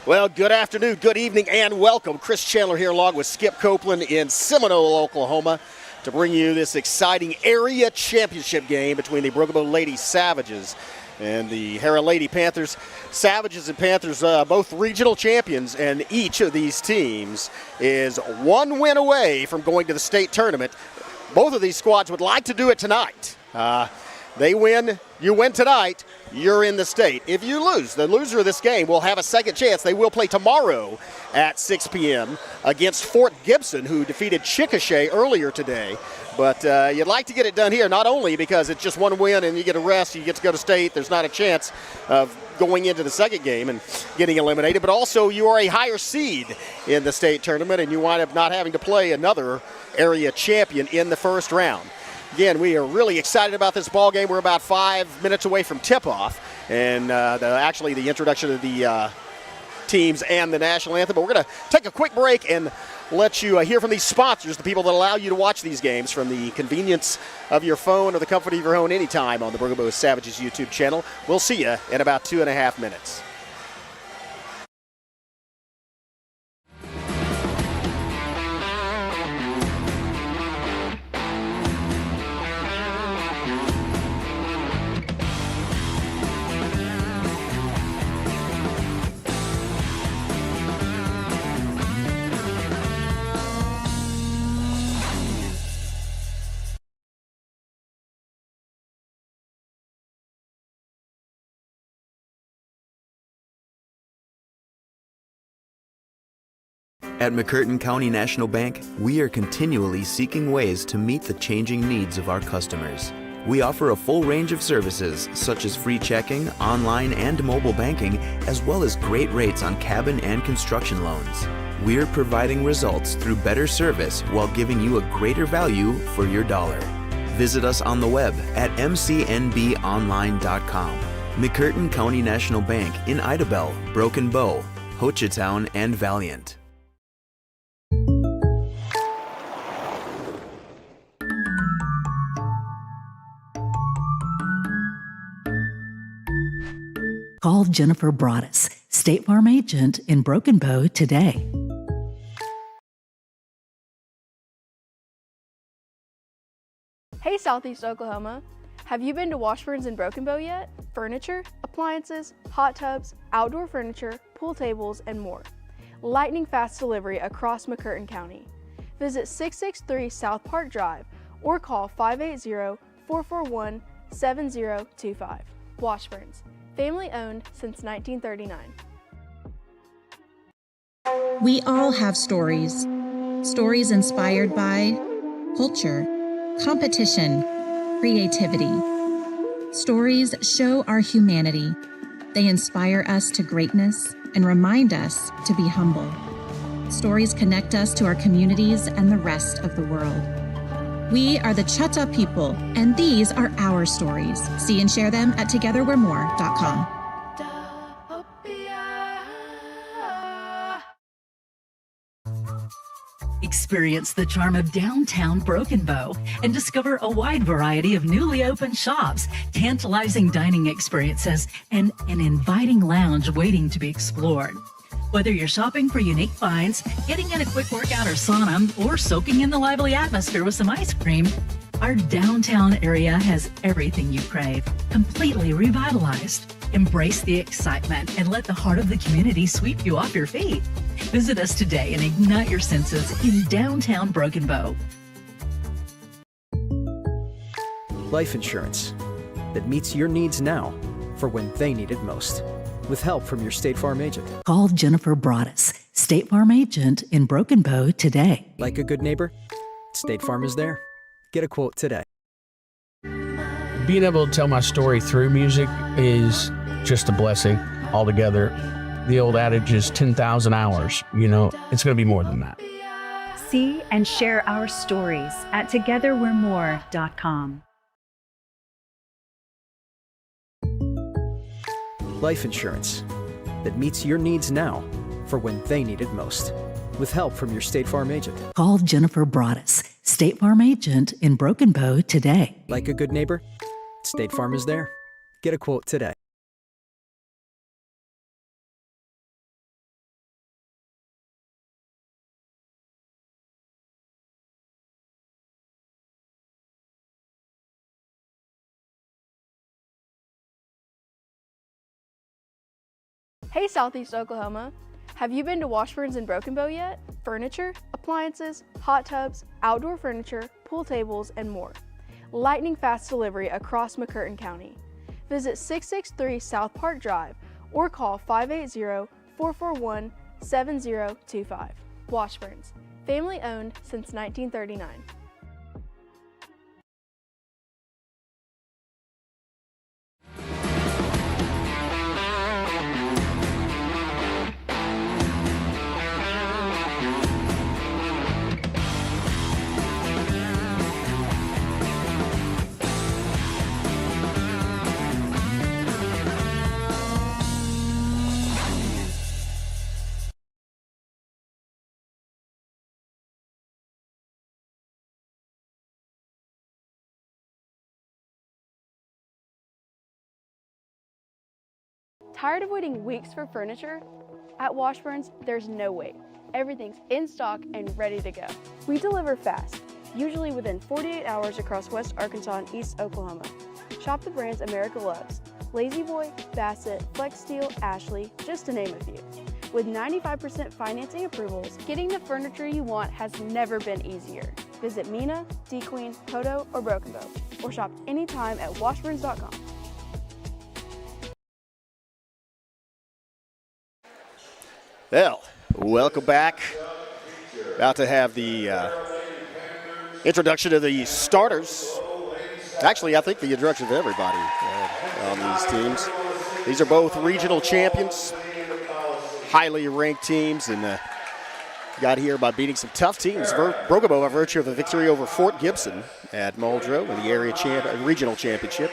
Well, good afternoon, good evening, and welcome. Chris Chandler here along with Skip Copeland in Seminole, Oklahoma, to bring you this exciting area championship game between the Broken Bow Lady Savages and the Harrah Lady Panthers. Savages and Panthers, both regional champions, and each of these teams is one win away from going to the state tournament. Both of these squads would like to do it tonight. They win, you win tonight, you're in the state. If you lose, the loser of this game will have a second chance. They will play tomorrow at 6 p.m. against Fort Gibson, who defeated Chickasha earlier today. But you'd like to get it done here, not only because it's just one win and you get a rest, you get to go to state, there's not a chance of going into the second game and getting eliminated, but also you are a higher seed in the state tournament and you wind up not having to play another area champion in the first round. Again, we are really excited about this ball game. We're about 5 minutes away from tip-off, and actually the introduction of the teams and the national anthem. But we're going to take a quick break and let you hear from these sponsors, the people that allow you to watch these games from the convenience of your phone or the comfort of your home anytime on the Broken Bow Savages YouTube channel. We'll see you in about 2.5 minutes. At McCurtain County National Bank, we are continually seeking ways to meet the changing needs of our customers. We offer a full range of services such as free checking, online and mobile banking, as well as great rates on cabin and construction loans. We're providing results through better service while giving you a greater value for your dollar. Visit us on the web at mcnbonline.com. McCurtain County National Bank in Idabel, Broken Bow, Hochatown, and Valiant. Call Jennifer Broaddus, State Farm agent in Broken Bow today. Hey Southeast Oklahoma, have you been to Washburn's in Broken Bow yet? Furniture, appliances, hot tubs, outdoor furniture, pool tables, and more. Lightning fast delivery across McCurtain County. Visit 663 South Park Drive or call 580-441-7025. Washburn's, family owned since 1939. We all have stories. Stories inspired by culture, competition, creativity. Stories show our humanity. They inspire us to greatness and remind us to be humble. Stories connect us to our communities and the rest of the world. We are the Chutta people, and these are our stories. See and share them at togetherwe'remore.com. Experience the charm of downtown Broken Bow and discover a wide variety of newly opened shops, tantalizing dining experiences, and an inviting lounge waiting to be explored. Whether you're shopping for unique finds, getting in a quick workout or sauna, or soaking in the lively atmosphere with some ice cream, our downtown area has everything you crave, completely revitalized. Embrace the excitement and let the heart of the community sweep you off your feet. Visit us today and ignite your senses in downtown Broken Bow. Life insurance that meets your needs now for when they need it most. With help from your State Farm agent. Call Jennifer Broaddus, State Farm agent in Broken Bow today. Like a good neighbor, State Farm is there. Get a quote today. Being able to tell my story through music is just a blessing altogether. The old adage is 10,000 hours. You know, it's going to be more than that. See and share our stories at togetherwe'remore.com. Life insurance that meets your needs now for when they need it most. With help from your State Farm agent. Call Jennifer Broaddus, State Farm agent in Broken Bow today. Like a good neighbor, State Farm is there. Get a quote today. Hey Southeast Oklahoma, have you been to Washburns and Broken Bow yet? Furniture, appliances, hot tubs, outdoor furniture, pool tables, and more. Lightning fast delivery across McCurtain County. Visit 663 South Park Drive or call 580-441-7025. Washburns, family owned since 1939. Tired of waiting weeks for furniture? At Washburns, there's no wait. Everything's in stock and ready to go. We deliver fast, usually within 48 hours across West Arkansas and East Oklahoma. Shop the brands America loves: Lazy Boy, Bassett, Flex Steel, Ashley, just to name a few. With 95% financing approvals, getting the furniture you want has never been easier. Visit Mina, D-Queen, Toto, or Broken Bow, or shop anytime at washburns.com. Well, welcome back. About to have the introduction of the starters. Actually, I think the introduction of everybody on these teams. These are both regional champions, highly ranked teams, and got here by beating some tough teams. Broken Bow by virtue of a victory over Fort Gibson at Muldrow in the area regional championship.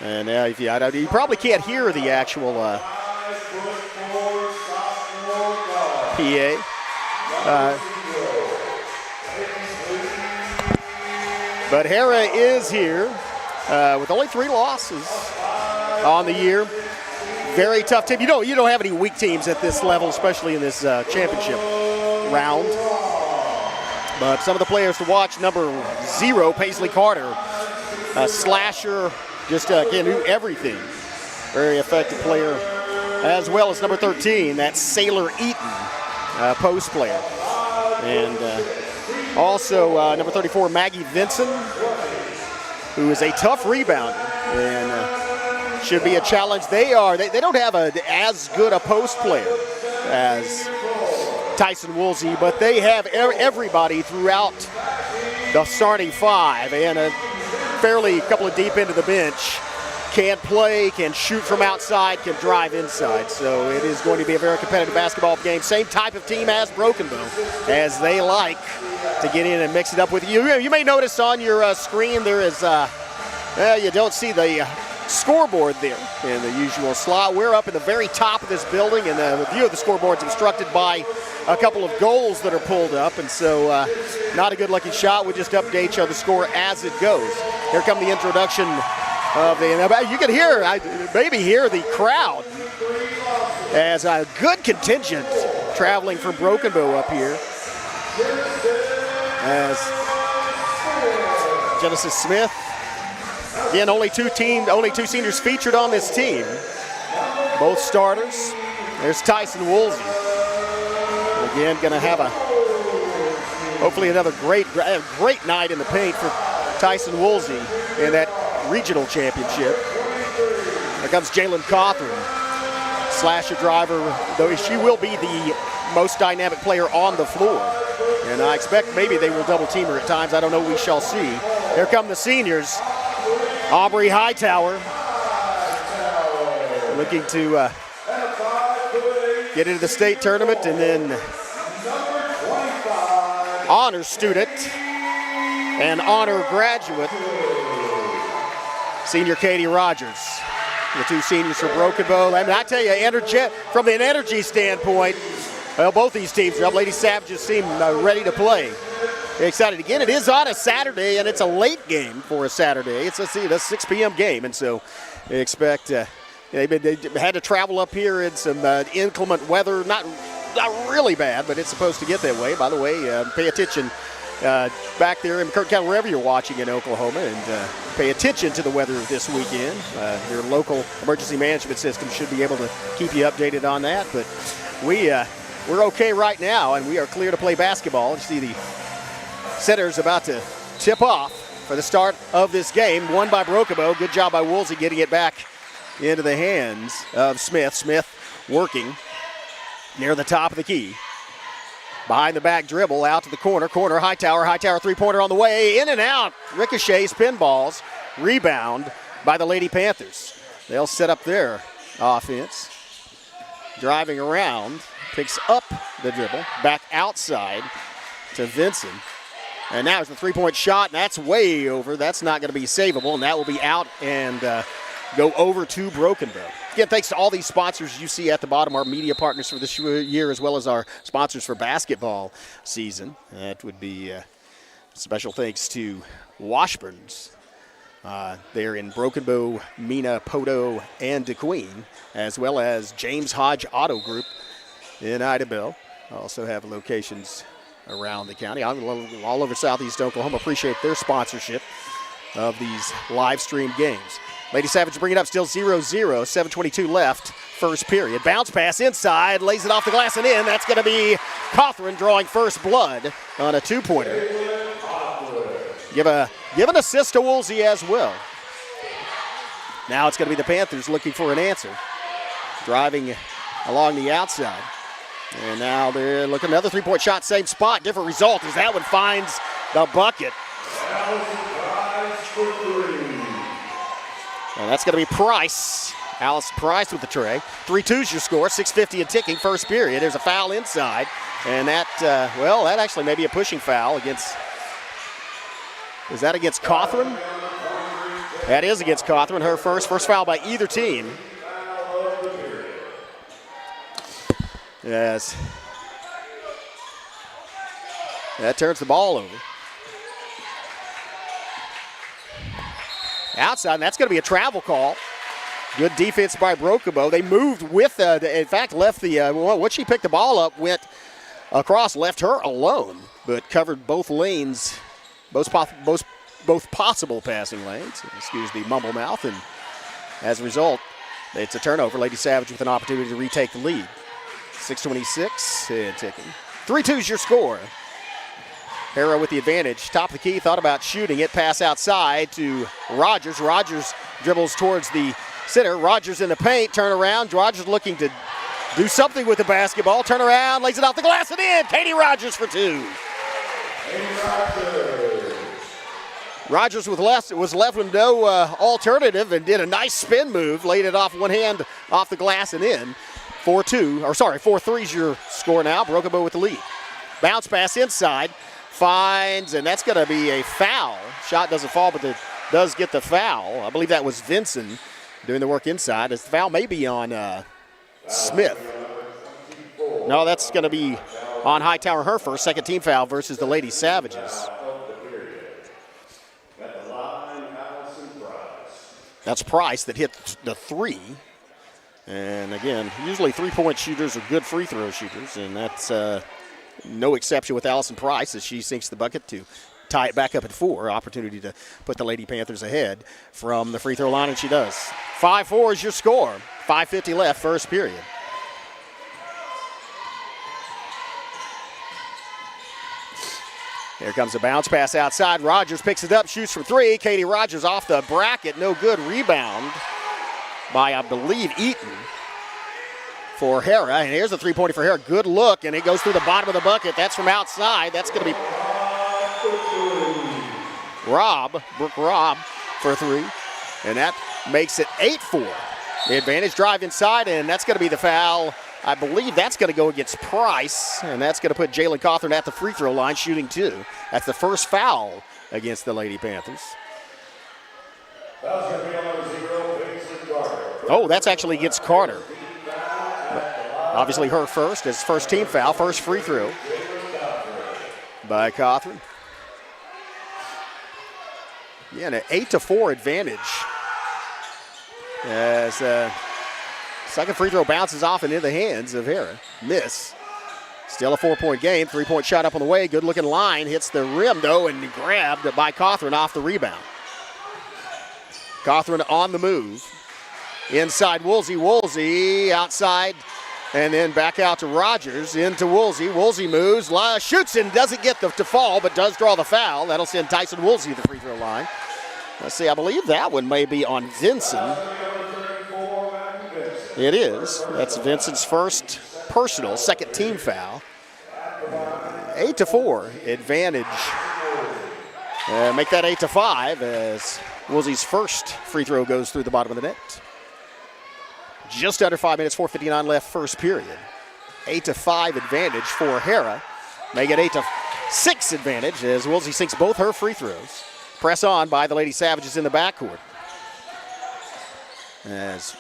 And now, you probably can't hear the actual PA. But Harrah is here with only 3 losses on the year. Very tough team. You don't have any weak teams at this level, especially in this championship round. But some of the players to watch: number 0, Paisley Carter, slasher. Just can do everything. Very effective player. As well as number 13, that's Sailor Eaton, post player. And also number 34, Maggie Vinson, who is a tough rebounder and should be a challenge. They don't have as good a post player as Tyson Woolsey, but they have everybody throughout the starting 5 and a couple of deep into the bench. Can play, can shoot from outside, can drive inside. So it is going to be a very competitive basketball game. Same type of team as Broken Bow, as they like to get in and mix it up with you. You may notice on your screen there is, you don't see the scoreboard there in the usual slot. We're up in the very top of this building, and the view of the scoreboard is obstructed by a couple of goals that are pulled up, and so not a good looking shot. We just update you the score as it goes. Here come the introduction of the, you can hear, maybe hear the crowd as a good contingent traveling from Broken Bow up here. As Genesis Smith, again, only two seniors featured on this team. Both starters. There's Tyson Woolsey. Again, going to have hopefully another great night in the paint for Tyson Woolsey in that regional championship. Here comes Jalen Cawthorn, slasher driver, though she will be the most dynamic player on the floor. And I expect maybe they will double team her at times. I don't know, we shall see. Here come the seniors. Aubrey Hightower looking to get into the state tournament, and then honor student and honor graduate, senior Katie Rogers. The 2 seniors for Broken Bow. I mean, I tell you, from an energy standpoint, well, both these teams, Lady Savages seem ready to play. They're excited. Again, it is on a Saturday, and it's a late game for a Saturday. It's a 6 p.m. game, and so they expect they had to travel up here in some inclement weather. Not really bad, but it's supposed to get that way. By the way, pay attention back there in McCurtain County, wherever you're watching in Oklahoma, and pay attention to the weather this weekend. Your local emergency management system should be able to keep you updated on that. But we're okay right now, and we are clear to play basketball. You see the Senators about to tip off for the start of this game. Won by Broken Bow. Good job by Woolsey getting it back into the hands of Smith. Smith working near the top of the key. Behind the back dribble, out to the corner. Corner, Hightower three-pointer on the way. In and out. Ricochets, pinballs. Rebound by the Lady Panthers. They'll set up their offense. Driving around. Picks up the dribble. Back outside to Vinson. And now it's the three-point shot, and that's way over. That's not going to be savable, and that will be out and go over to Broken Bow. Again, thanks to all these sponsors you see at the bottom, our media partners for this year, as well as our sponsors for basketball season. That would be special thanks to Washburn's. They're in Broken Bow, Mena, Poteau, and DeQueen, as well as James Hodge Auto Group in Idabel. Also have locations around the county, all over Southeast Oklahoma. Appreciate their sponsorship of these live stream games. Lady Savage bring it up, still 0-0, 7:22 left, first period. Bounce pass inside, lays it off the glass and in. That's going to be Cawthron drawing first blood on a two-pointer. Give an assist to Woolsey as well. Now it's going to be the Panthers looking for an answer. Driving along the outside. And now they're looking another three-point shot, same spot, different result as that one finds the bucket. And that's going to be Price. Alice Price with the tray. 3-2's your score, 6:50 and ticking, first period. There's a foul inside. And that, that actually may be a pushing foul against, is that against Cawthron? That is against Cawthron, her first foul by either team. Yes. That turns the ball over. Outside, and that's going to be a travel call. Good defense by Broken Bow. They moved with, in fact, left the, once she picked the ball up, went across, left her alone, but covered both lanes, both possible passing lanes, excuse the mumble mouth, and as a result, it's a turnover. Lady Savage with an opportunity to retake the lead. 6:26 and ticking. 3-2's your score. Harrah with the advantage. Top of the key, thought about shooting it. Pass outside to Rogers. Rogers dribbles towards the center. Rogers in the paint. Turn around. Rogers looking to do something with the basketball. Turn around. Lays it off the glass and in. Katie Rogers for two. Rogers was left with no alternative and did a nice spin move. Laid it off one hand off the glass and in. 4-3's your score now. Broken Bow with the lead. Bounce pass inside. Finds, and that's going to be a foul. Shot doesn't fall, but it does get the foul. I believe that was Vinson doing the work inside. As the foul may be on Smith. No, that's going to be on Hightower, her first, second team foul versus the Lady Savages. That's Price that hit the three. And again, usually three-point shooters are good free throw shooters, and that's no exception with Allison Price as she sinks the bucket to tie it back up at 4. Opportunity to put the Lady Panthers ahead from the free throw line, and she does. 5-4 is your score. 5:50 left, first period. Here comes a bounce pass outside. Rogers picks it up, shoots from three. Katie Rogers off the bracket, no good. Rebound by, I believe, Eaton for Harrah. And here's a three-pointer for Harrah. Good look, and it goes through the bottom of the bucket. That's from outside. That's going to be Brooke Robb for three. And that makes it 8-4. The advantage drive inside, and that's going to be the foul. I believe that's going to go against Price, and that's going to put Jalen Cawthron at the free throw line shooting 2. That's the first foul against the Lady Panthers. Oh, that's actually against Carter. Obviously her first, his first team foul, first free throw by Cawthron. Yeah, and an 8-4 advantage as second free throw bounces off and into the hands of Harrah. Miss. Still a 4-point game. 3-point shot up on the way. Good looking line. Hits the rim though and grabbed by Cawthron off the rebound. Cawthron on the move. Inside Woolsey. Woolsey outside. And then back out to Rogers, into Woolsey. Woolsey moves, shoots and doesn't get to fall, but does draw the foul. That'll send Tyson Woolsey to the free throw line. Let's see, I believe that one may be on Vinson. It is. That's Vincent's first personal, second team foul. 8-4 advantage. Make that 8-5 as Woolsey's first free throw goes through the bottom of the net. Just under 5 minutes, 4:59 left, first period. 8-5 advantage for Harrah. Make it 8-6 advantage as Woolsey sinks both her free throws. Press on by the Lady Savages in the backcourt. As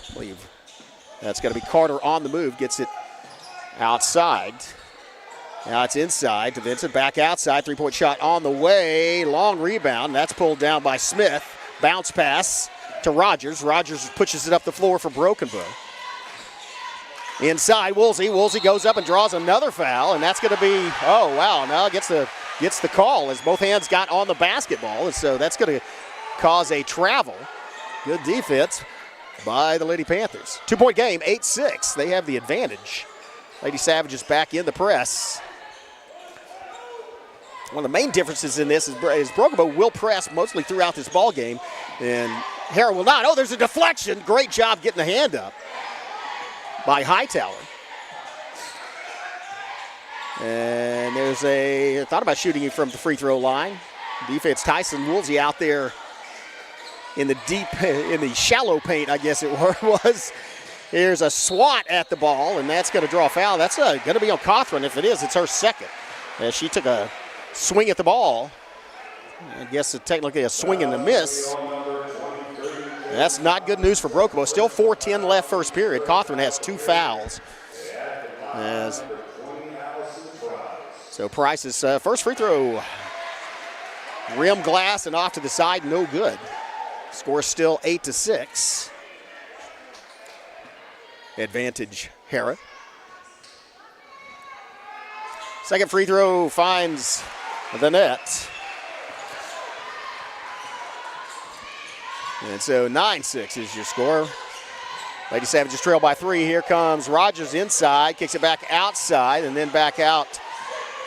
I believe that's going to be Carter on the move, gets it outside. Now it's inside to Vincent, back outside, 3-point shot on the way. Long rebound, that's pulled down by Smith. Bounce pass to Rogers. Rogers pushes it up the floor for Broken Bow. Inside Woolsey. Woolsey goes up and draws another foul, and that's going to be, oh wow, now gets the call as both hands got on the basketball, and so that's going to cause a travel. Good defense by the Lady Panthers. 2-point game, 8-6. They have the advantage. Lady Savages back in the press. One of the main differences in this is Broken Bow will press mostly throughout this ball game, and Harrah will not. Oh, there's a deflection. Great job getting the hand up by Hightower. And there's thought about shooting it from the free throw line. Defense, Tyson Woolsey out there in the shallow paint, I guess it was. Here's a swat at the ball, and that's going to draw a foul. That's going to be on Cawthron. If it is, it's her second. As she took a swing at the ball. I guess it's technically a swing and a miss. And that's not good news for Broken Bow. Still 4:10 left first period. Cawthron has 2 fouls. So Price's first free throw, rim glass and off to the side, no good. Score still 8-6. Advantage Harrah. Second free throw finds the net. And so 9-6 is your score. Lady Savages trail by 3. Here comes Rogers inside, kicks it back outside, and then back out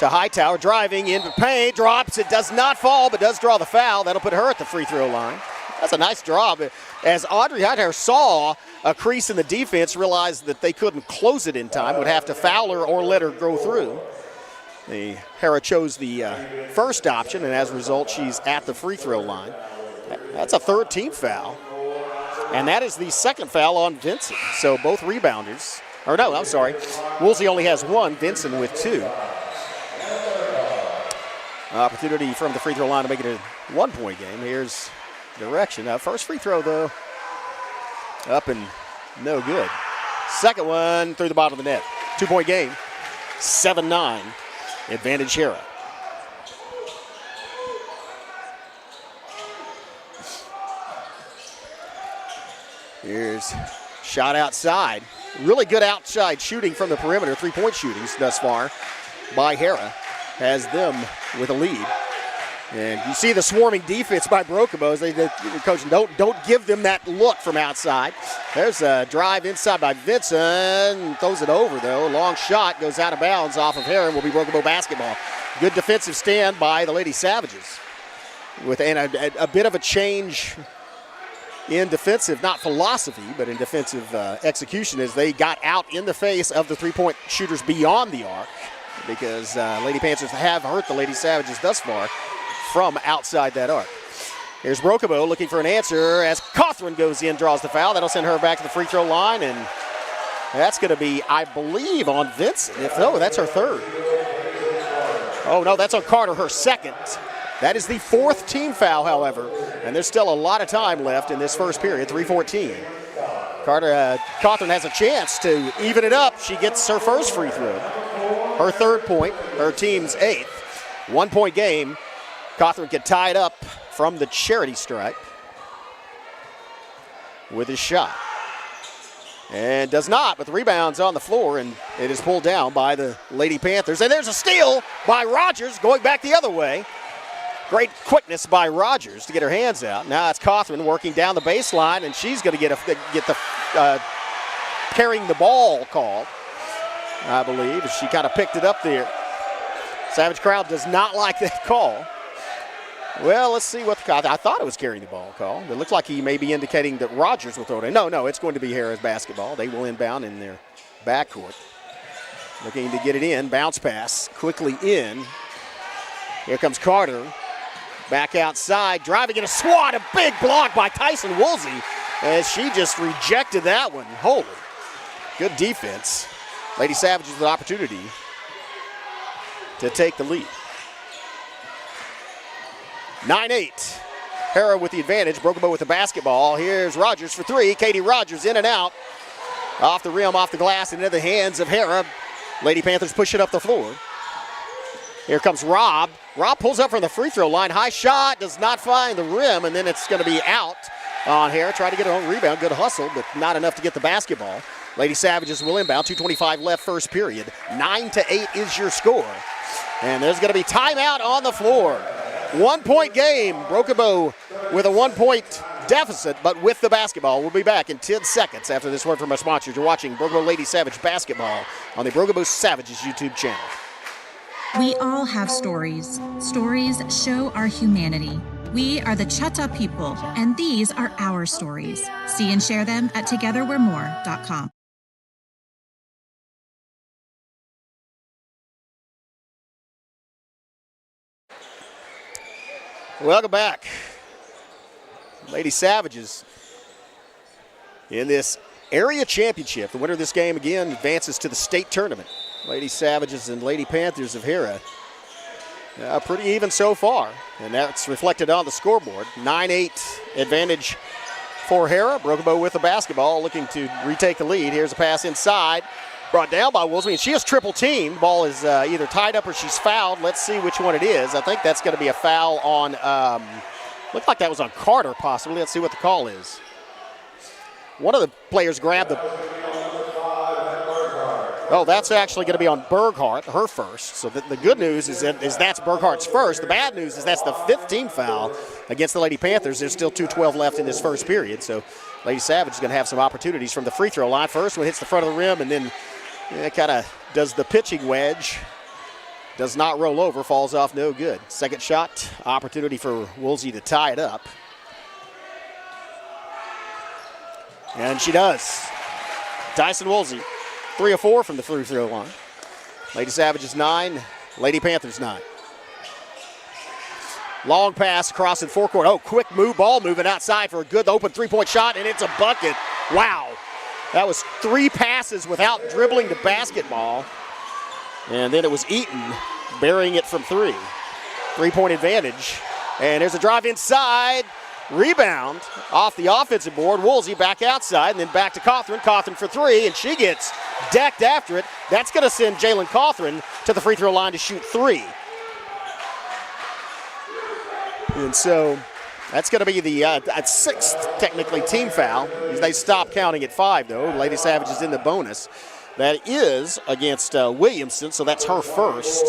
to Hightower, driving into paint, drops. It does not fall, but does draw the foul. That'll put her at the free throw line. That's a nice draw. As Audrey Hightower saw a crease in the defense, realized that they couldn't close it in time, would have to foul her or let her go through. Harrah chose the first option, and as a result, she's at the free throw line. That's a third team foul. And that is the second foul on Vincent. So both rebounders, or no, I'm sorry. Woolsey only has 1, Vincent with 2. Opportunity from the free throw line to make it a 1-point game. Here's direction. First free throw, though, up and no good. Second one through the bottom of the net. 2-point game, 7-9. Advantage Harrah. Here's shot outside. Really good outside shooting from the perimeter. 3-point shootings thus far by Harrah has them with a lead. And you see the swarming defense by Broken Bow. Coach, don't give them that look from outside. There's a drive inside by Vincent. Throws it over, though. Long shot goes out of bounds off of Harrah and will be Broken Bow basketball. Good defensive stand by the Lady Savages. With a bit of a change in defensive, not philosophy, but in defensive execution as they got out in the face of the 3-point shooters beyond the arc, because Lady Panthers have hurt the Lady Savages thus far from outside that arc. Here's Broken Bow looking for an answer as Cawthron goes in, draws the foul. That'll send her back to the free throw line, and that's going to be, I believe, on Vincent. If no, that's her third. Oh, no, that's on Carter, her second. That is the 4th team foul, however, and there's still a lot of time left in this first period, 3:14. Cawthron has a chance to even it up. She gets her first free throw. Her 3rd point, her team's 8th. 1-point game. Cawthron can tie it up from the charity stripe with his shot. And does not, but the rebound's on the floor, and it is pulled down by the Lady Panthers. And there's a steal by Rogers going back the other way. Great quickness by Rogers to get her hands out. Now it's Cawthron working down the baseline, and she's going to get the carrying the ball call, I believe. She kind of picked it up there. Savage crowd does not like that call. Well, let's see what the call. I thought it was carrying the ball call. It looks like he may be indicating that Rogers will throw it in. No, it's going to be Harrah's basketball. They will inbound in their backcourt. Looking to get it in. Bounce pass quickly in. Here comes Carter. Back outside, driving in a swat. A big block by Tyson Woolsey as she just rejected that one. Holy. Good defense. Lady Savages with an opportunity to take the lead. 9-8. Harrah with the advantage. Broken Bow with the basketball. Here's Rogers for three. Katie Rogers in and out. Off the rim, off the glass, and into the hands of Harrah. Lady Panthers push it up the floor. Here comes Rob. Rob pulls up from the free throw line. High shot, does not find the rim, and then it's going to be out on Harrah. Try to get her own rebound. Good hustle, but not enough to get the basketball. Lady Savages will inbound. 2:25 left first period. 9-8 is your score. And there's going to be timeout on the floor. 1 point game. Broken Bow with a 1 point deficit, but with the basketball. We'll be back in 10 seconds after this word from our sponsors. You're watching Broken Bow Lady Savage basketball on the Broken Bow Savages YouTube channel. We all have stories. Stories show our humanity. We are the Chata people, and these are our stories. See and share them at togetherwe'remore.com. Welcome back. Lady Savages in this area championship. The winner of this game, again, advances to the state tournament. Lady Savages and Lady Panthers of Harrah. Pretty even so far, and that's reflected on the scoreboard. 9-8 advantage for Harrah. Broken Bow with the basketball, looking to retake the lead. Here's a pass inside. Brought down by Woolsey, and she is triple teamed. Ball is either tied up or she's fouled. Let's see which one it is. I think that's going to be a foul on, looked like that was on Carter possibly. Let's see what the call is. One of the players grabbed the, oh, that's actually going to be on Berghardt, her first. So the good news is that's Berghardt's first. The bad news is that's the 5th team foul against the Lady Panthers. There's still 2:12 left in this first period. So Lady Savage is going to have some opportunities from the free throw line. First one hits the front of the rim and then kind of does the pitching wedge. Does not roll over, falls off, no good. Second shot, opportunity for Woolsey to tie it up. And she does. Tyson Woolsey, 3 of 4 from the free throw line. Lady Savages 9, Lady Panthers 9. Long pass across in forecourt. Oh, quick move, ball moving outside for a good open three-point shot, and it's a bucket. Wow. That was 3 passes without dribbling the basketball. And then it was Eaton burying it from 3. 3-point advantage. And there's a drive inside. Rebound off the offensive board. Woolsey back outside and then back to Cawthron. Cawthron for 3, and she gets decked after it. That's going to send Jalen Cawthron to the free throw line to shoot 3. And so that's going to be the 6th, technically, team foul. They stop counting at 5, though. Lady Savage is in the bonus. That is against Williamson, so that's her first.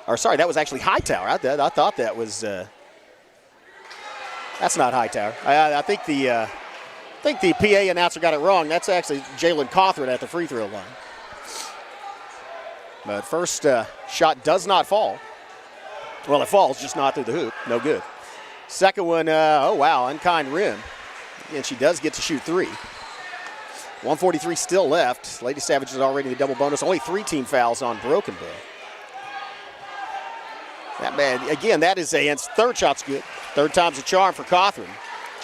Or sorry, that was actually Hightower. I thought that was. That's not Hightower. I think the PA announcer got it wrong. That's actually Jalen Cawthron at the free throw line. But first shot does not fall. Well, it falls, just not through the hoop. No good. Second one, oh wow, unkind rim. And she does get to shoot 3. 1:43 still left. Lady Savage is already in the double bonus. Only 3 team fouls on Broken Bow. That man, again, that is a third shot's good. Third time's a charm for Cawthron.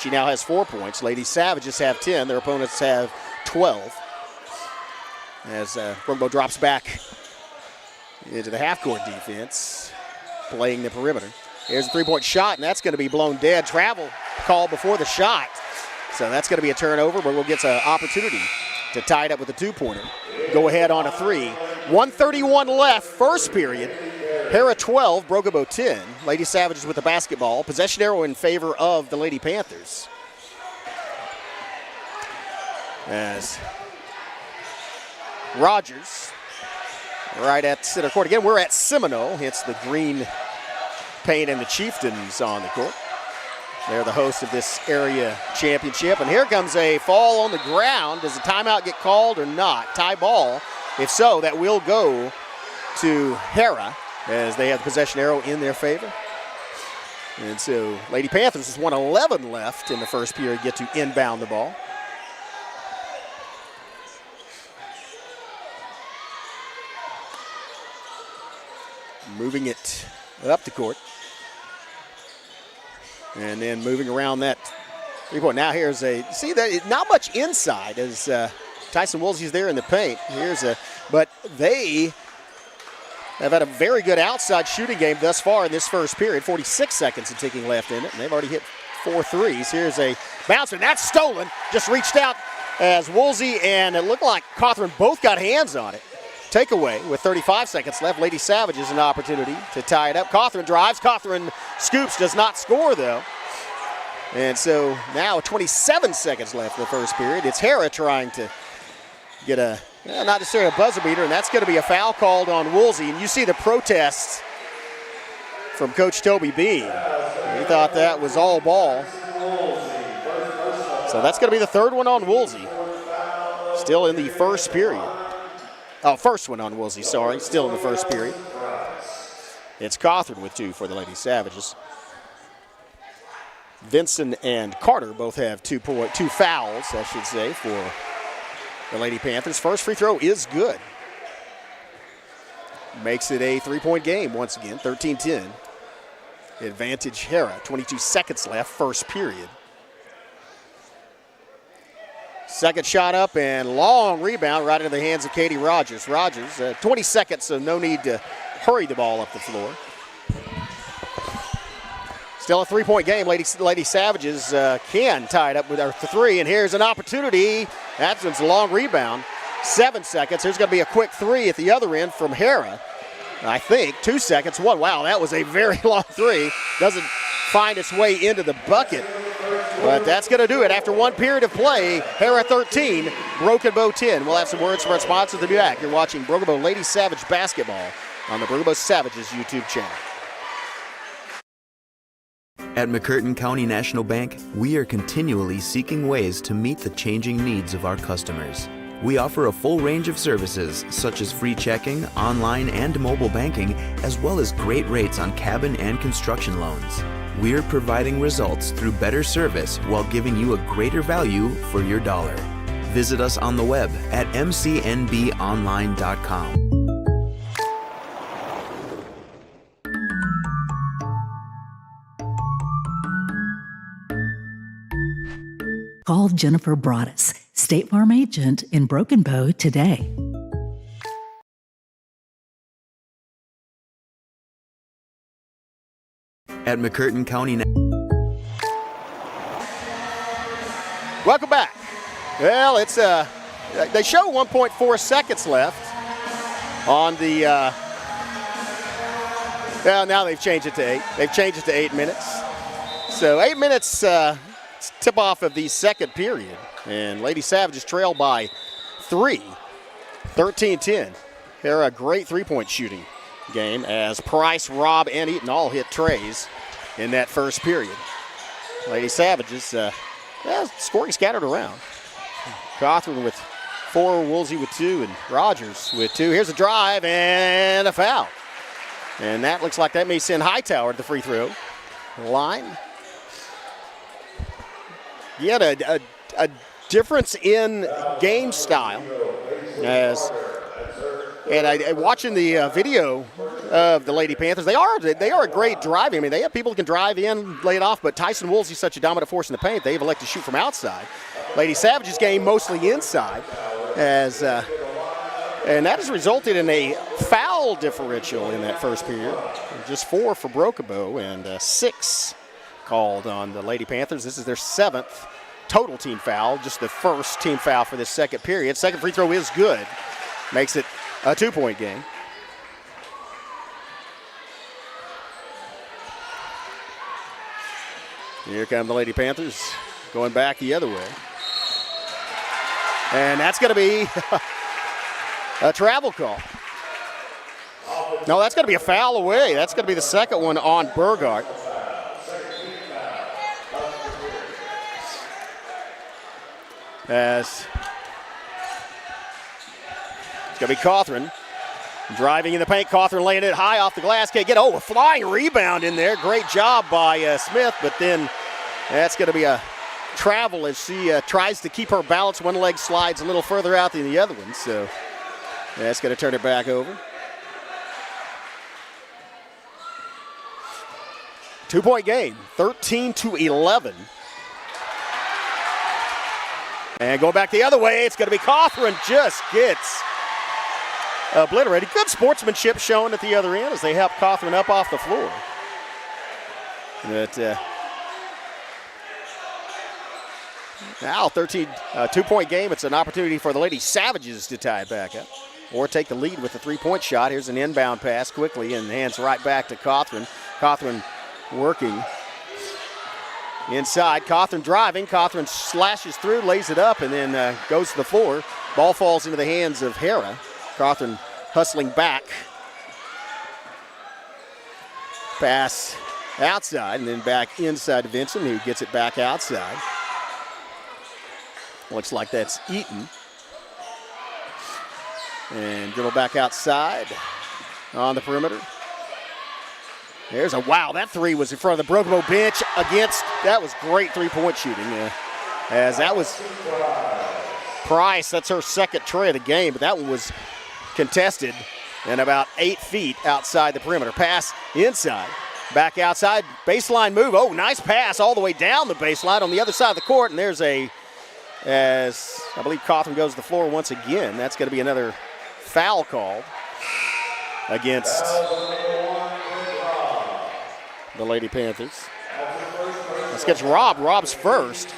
She now has 4 points. Lady Savages have 10. Their opponents have 12. As Broken Bow drops back into the half-court defense, playing the perimeter. Here's a 3-point shot, and that's going to be blown dead. Travel called before the shot. So that's going to be a turnover, but we'll get an opportunity to tie it up with a 2-pointer. Go ahead on a 3. 1:31 left, first period. Harrah 12, Broken Bow 10. Lady Savages with the basketball. Possession arrow in favor of the Lady Panthers. as Rogers right at center court. Again, we're at Seminole, hence the green paint and the Chieftains on the court. They're the host of this area championship. And here comes a fall on the ground. Does a timeout get called or not? Tie ball. If so, that will go to Harrah as they have the possession arrow in their favor. And so Lady Panthers with 1:11 left in the first period get to inbound the ball. Moving it up the court. And then moving around that three-point. Now here's see that not much inside as Tyson Woolsey's there in the paint. But they have had a very good outside shooting game thus far in this first period. 46 seconds and ticking left in it, and they've already hit 4 threes. Here's a bouncer, and that's stolen. Just reached out as Woolsey and it looked like Cawthron both got hands on it. Takeaway with 35 seconds left. Lady Savages an opportunity to tie it up. Cawthron drives. Cawthron scoops, does not score though. And so now 27 seconds left in the first period. It's Harrah trying to get not necessarily a buzzer beater, and that's going to be a foul called on Woolsey. And you see the protests from Coach Toby Bean. He thought that was all ball. So that's going to be the third one on Woolsey. Still in the first period. Oh, first one on Woolsey, sorry. Still in the first period. It's Cawthron with 2 for the Lady Savages. Vinson and Carter both have 2 fouls, I should say, for the Lady Panthers. First free throw is good. Makes it a 3-point game once again, 13-10. Advantage Harrah, 22 seconds left, first period. Second shot up and long rebound right into the hands of Katie Rogers. Rogers, 20 seconds, so no need to hurry the ball up the floor. Still a 3-point game. Lady Savages can tie it up with our 3, and here's an opportunity. That's a long rebound. 7 seconds. There's going to be a quick 3 at the other end from Harrah. I think 2 seconds. 1. Wow, that was a very long 3. Doesn't find its way into the bucket. But that's going to do it. After 1 period of play, Harrah 13, Broken Bow 10. We'll have some words from our sponsors to be back. You're watching Broken Bow Lady Savage Basketball on the Broken Bow Savages YouTube channel. At McCurtain County National Bank, we are continually seeking ways to meet the changing needs of our customers. We offer a full range of services such as free checking, online and mobile banking, as well as great rates on cabin and construction loans. We're providing results through better service while giving you a greater value for your dollar. Visit us on the web at mcnbonline.com. Call Jennifer Broaddus, State Farm agent in Broken Bow today. At McCurtain County. Welcome back. Well, it's they show 1.4 seconds left on the. Well, now they've changed it to 8. They've changed it to 8 minutes. So 8 minutes tip off of the second period, and Lady Savages trail by 3, 13-10. They're a great 3-point shooting game as Price, Robb, and Eaton all hit trays in that first period. Lady Savages, scoring scattered around. Cawthron with 4, Woolsey with 2, and Rogers with 2. Here's a drive and a foul. And that looks like that may send Hightower to the free throw line. Yet a difference in game style watching the video of the Lady Panthers, they are a great driving. I mean, they have people who can drive in, lay it off, but Tyson Woolsey's such a dominant force in the paint, they've elected to shoot from outside. Lady Savage's game mostly inside, and that has resulted in a foul differential in that first period. Just 4 for Broken Bow and 6 called on the Lady Panthers. This is their 7th total team foul, just the first team foul for this second period. Second free throw is good, makes it a 2-point game. Here come the Lady Panthers going back the other way. And that's going to be a travel call. No, that's going to be a foul away. That's going to be the second one on Burgart. As it's going to be Cawthron driving in the paint. Cawthron laying it high off the glass. Can't get, a flying rebound in there. Great job by Smith, but then that's going to be a travel as she tries to keep her balance. One leg slides a little further out than the other one, so that's going to turn it back over. 2-point game, 13-11. And going back the other way, it's going to be Cawthron just gets obliterated. Good sportsmanship shown at the other end as they help Cawthron up off the floor. But now 2-point game. It's an opportunity for the Lady Savages to tie it back up or take the lead with a 3-point shot. Here's an inbound pass quickly and hands right back to Cawthron. Cawthron working inside. Cawthron driving. Cawthron slashes through, lays it up, and then goes to the floor. Ball falls into the hands of Harrah. Cawthron hustling back. Pass outside, and then back inside to Vincent, who gets it back outside. Looks like that's Eaton. And dribble back outside on the perimeter. There's wow, that three was in front of the Broken Bow bench against, that was great 3-point shooting. As that was Price, that's her second tray of the game, but that one was contested and about 8 feet outside the perimeter. Pass inside, back outside, baseline move. Oh, nice pass all the way down the baseline on the other side of the court, and there's as I believe Cawthron goes to the floor once again. That's going to be another foul called against the Lady Panthers. Let's get Rob. Rob's first,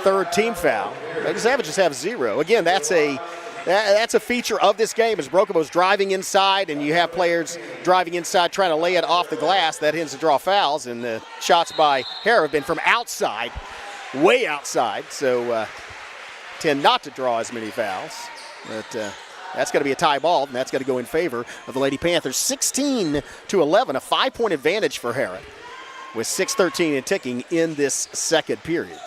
third team foul. Lady Savages have 0. Again, that's a feature of this game as Broken Bow's driving inside and you have players driving inside trying to lay it off the glass. That tends to draw fouls, and the shots by Harrah have been from outside, way outside, so tend not to draw as many fouls. But that's going to be a tie ball, and that's going to go in favor of the Lady Panthers. 16-11, a 5-point advantage for Harrah with 6:13 and ticking in this second period.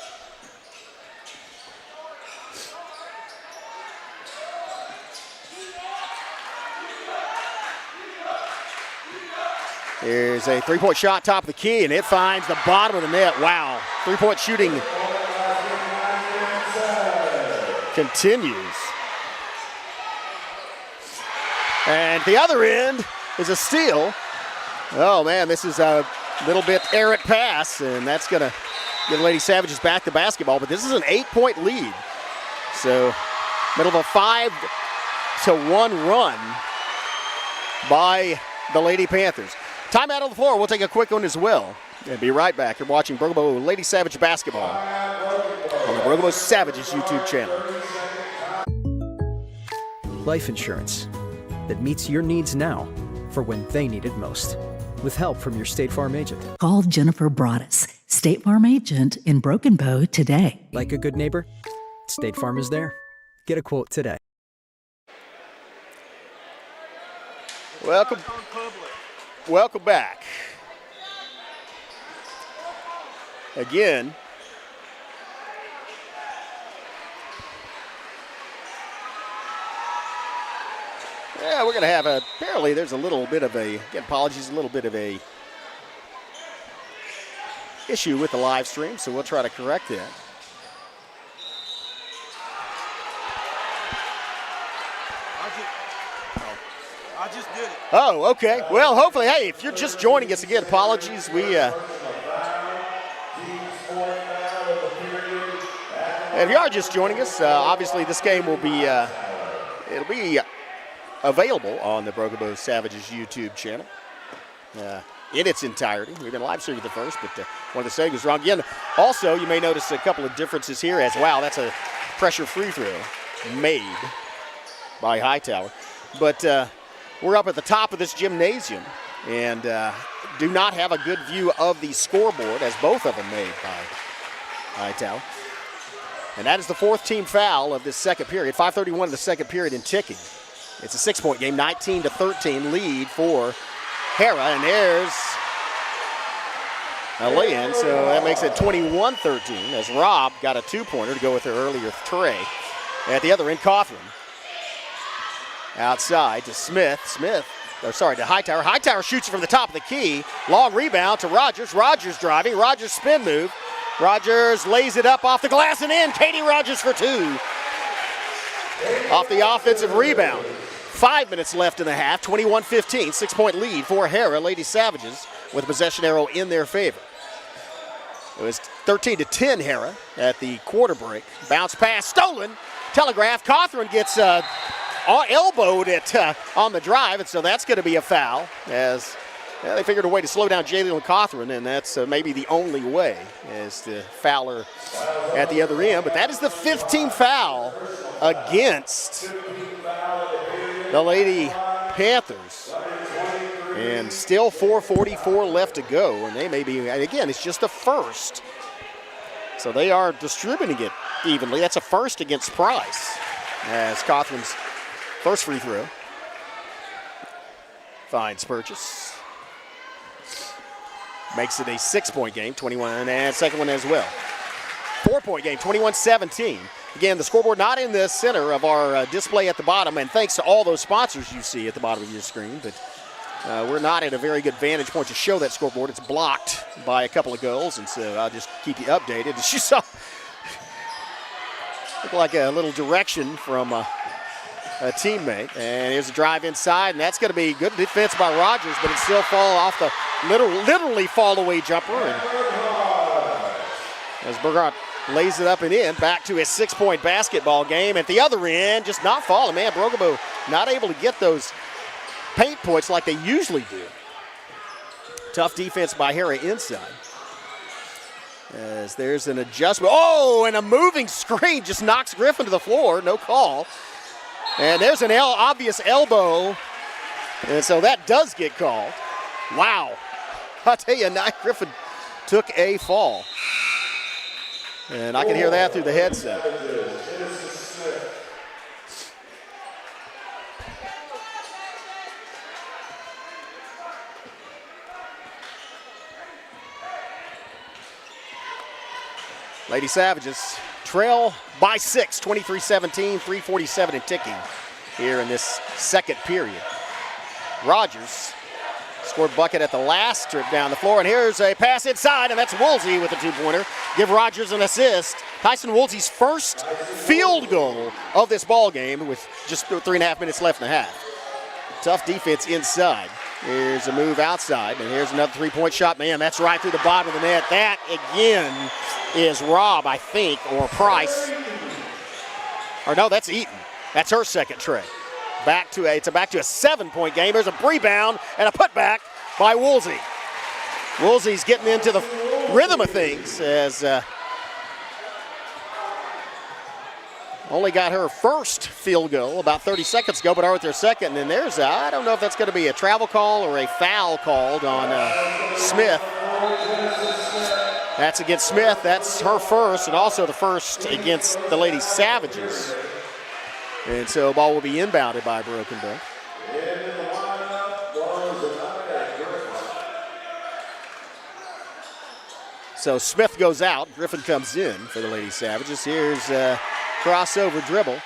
Here's a 3-point shot, top of the key, and it finds the bottom of the net. Wow, 3-point shooting continues. And the other end is a steal. Oh man, this is a little bit errant pass, and that's gonna give the Lady Savages back the basketball, but this is an 8-point lead. So, middle of a 5-1 run by the Lady Panthers. Timeout on the floor. We'll take a quick one as well and be right back. You're watching Broken Bow Lady Savage basketball on the Broken Bow Savages YouTube channel. Life insurance that meets your needs now for when they need it most. With help from your State Farm agent. Call Jennifer Broaddus, State Farm agent in Broken Bow today. Like a good neighbor, State Farm is there. Get a quote today. Welcome back. Again, yeah, we're going to have apparently there's a little bit of a issue with the live stream, so we'll try to correct that. I just did it. Oh, okay. Well, hopefully, hey, if you're just joining us again, apologies. If you are just joining us, obviously this game will be it'll be available on the Broken Bow Savages YouTube channel in its entirety. We've been live streaming the first, but one of the settings is wrong again. Also, you may notice a couple of differences here as wow, that's a pressure free throw made by Hightower. But we're up at the top of this gymnasium and do not have a good view of the scoreboard as both of them made by Hightower. And that is the fourth team foul of this second period. 5:31 of the second period and ticking. It's a 6-point game, 19-13 lead for Harrah. And there's a lay-in, so that makes it 21-13 as Rob got a two-pointer to go with her earlier tray. At the other end, Cothran. Outside to to Hightower. Hightower shoots from the top of the key. Long rebound to Rogers. Rogers driving. Rogers spin move. Rogers lays it up off the glass and in. Katie Rogers for two. Off the offensive rebound. 5 minutes left in the half. 21-15. 6-point lead for Harrah. Lady Savages with a possession arrow in their favor. It was 13-10 Harrah at the quarter break. Bounce pass stolen. Telegraph. Cothran gets elbowed on the drive, and so that's going to be a foul as they figured a way to slow down Jalen Cothran, and that's maybe the only way is to foul her at the other end. But that is the 15th foul against the Lady Panthers. And still 4:44 left to go, and they may be, again, it's just a first. So they are distributing it evenly. That's a first against Price as Cothran's first free throw finds Purchase. Makes it a 6-point game, 21, and second one as well. 4-point game, 21-17. Again, the scoreboard not in the center of our display at the bottom, and thanks to all those sponsors you see at the bottom of your screen, but we're not at a very good vantage point to show that scoreboard. It's blocked by a couple of goals, and so I'll just keep you updated. As you saw, looked like a little direction from a teammate. And here's a drive inside, and that's going to be good defense by Rogers, but it still fall off the literally fall away jumper. And as Burgott lays it up and in, back to his 6-point basketball game. At the other end, just not falling. Man, Brogabo not able to get those paint points like they usually do. Tough defense by Harrah inside. As there's an adjustment. Oh, and a moving screen just knocks Griffin to the floor. No call. And there's an obvious elbow. And so that does get called. Wow. I'll tell you, Nye Griffin took a fall. And I can hear that through the headset. Lady Savages trail by 6, 23-17, 3:47 and ticking here in this second period. Rogers scored bucket at the last trip down the floor, and here's a pass inside, and that's Woolsey with the two-pointer. Give Rogers an assist. Tyson Woolsey's first field goal of this ball game with just 3.5 minutes left in the half. Tough defense inside. Here's a move outside, and here's another three-point shot. Man, that's right through the bottom of the net. That, again, is Robb, I think, or Price. Or no, that's Eaton. That's her second tray. It's back to a 7-point game. There's a rebound and a putback by Woolsey. Woolsey's getting into the rhythm of things as only got her first field goal about 30 seconds ago, but are with their second. And there's I don't know if that's going to be a travel call or a foul called on Smith. That's against Smith. That's her first, and also the first against the Lady Savages. And so ball will be inbounded by Broken Bow. So Smith goes out. Griffin comes in for the Lady Savages. Here's a crossover dribble.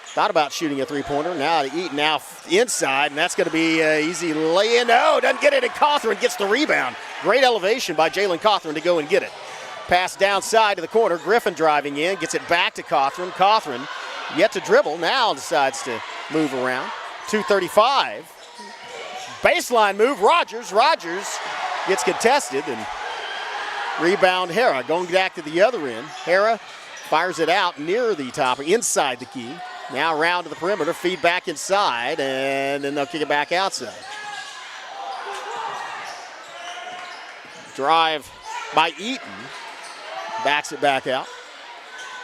Thought about shooting a three-pointer. Now to Eaton now inside, and that's going to be an easy lay-in. No, doesn't get it, and Cothran gets the rebound. Great elevation by Jalen Cothran to go and get it. Pass downside to the corner. Griffin driving in, gets it back to Cothran. Cothran yet to dribble, now decides to move around. 2:35. Baseline move, Rogers. Rogers gets contested, and rebound Harrah. Going back to the other end. Harrah fires it out near the top, inside the key. Now around to the perimeter, feed back inside, and then they'll kick it back outside. Drive by Eaton. Backs it back out.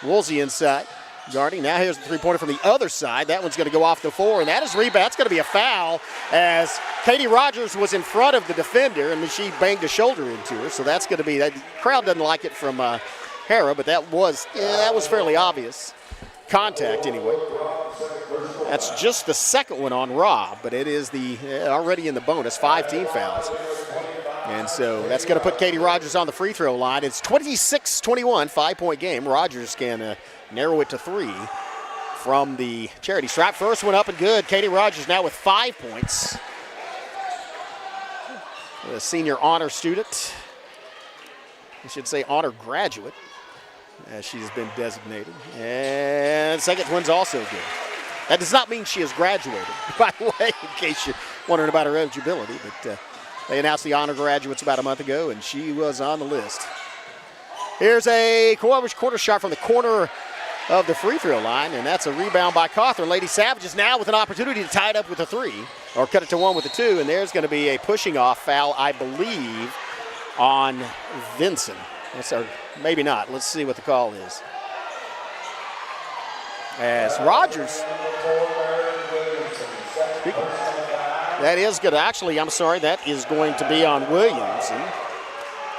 Woolsey inside. Guarding. Now here's the three-pointer from the other side. That one's going to go off the floor, and that is rebound. It's going to be a foul as Katie Rogers was in front of the defender, and she banged a shoulder into her. So that's going to be, that crowd doesn't like it from Harrah, but that was fairly obvious contact anyway. That's just the second one on Rob, but it is already in the bonus, 5 team fouls. And so that's going to put Katie Rogers on the free throw line. It's 26-21, 5-point game. Rogers can narrow it to 3 from the charity stripe. First one up and good. Katie Rogers now with 5 points. A senior honor student. I should say honor graduate, as she's been designated. And second one's also good. That does not mean she has graduated, by the way, in case you're wondering about her eligibility. But they announced the honor graduates about a month ago, and she was on the list. Here's a corner shot from the corner of the free throw line, and that's a rebound by Cawthorn. Lady Savages now with an opportunity to tie it up with a 3, or cut it to 1 with a 2, and there's going to be a pushing off foul, I believe, on Vinson. Maybe not. Let's see what the call is. As Rogers, that is good. Actually, I'm sorry, that is going to be on Williamson.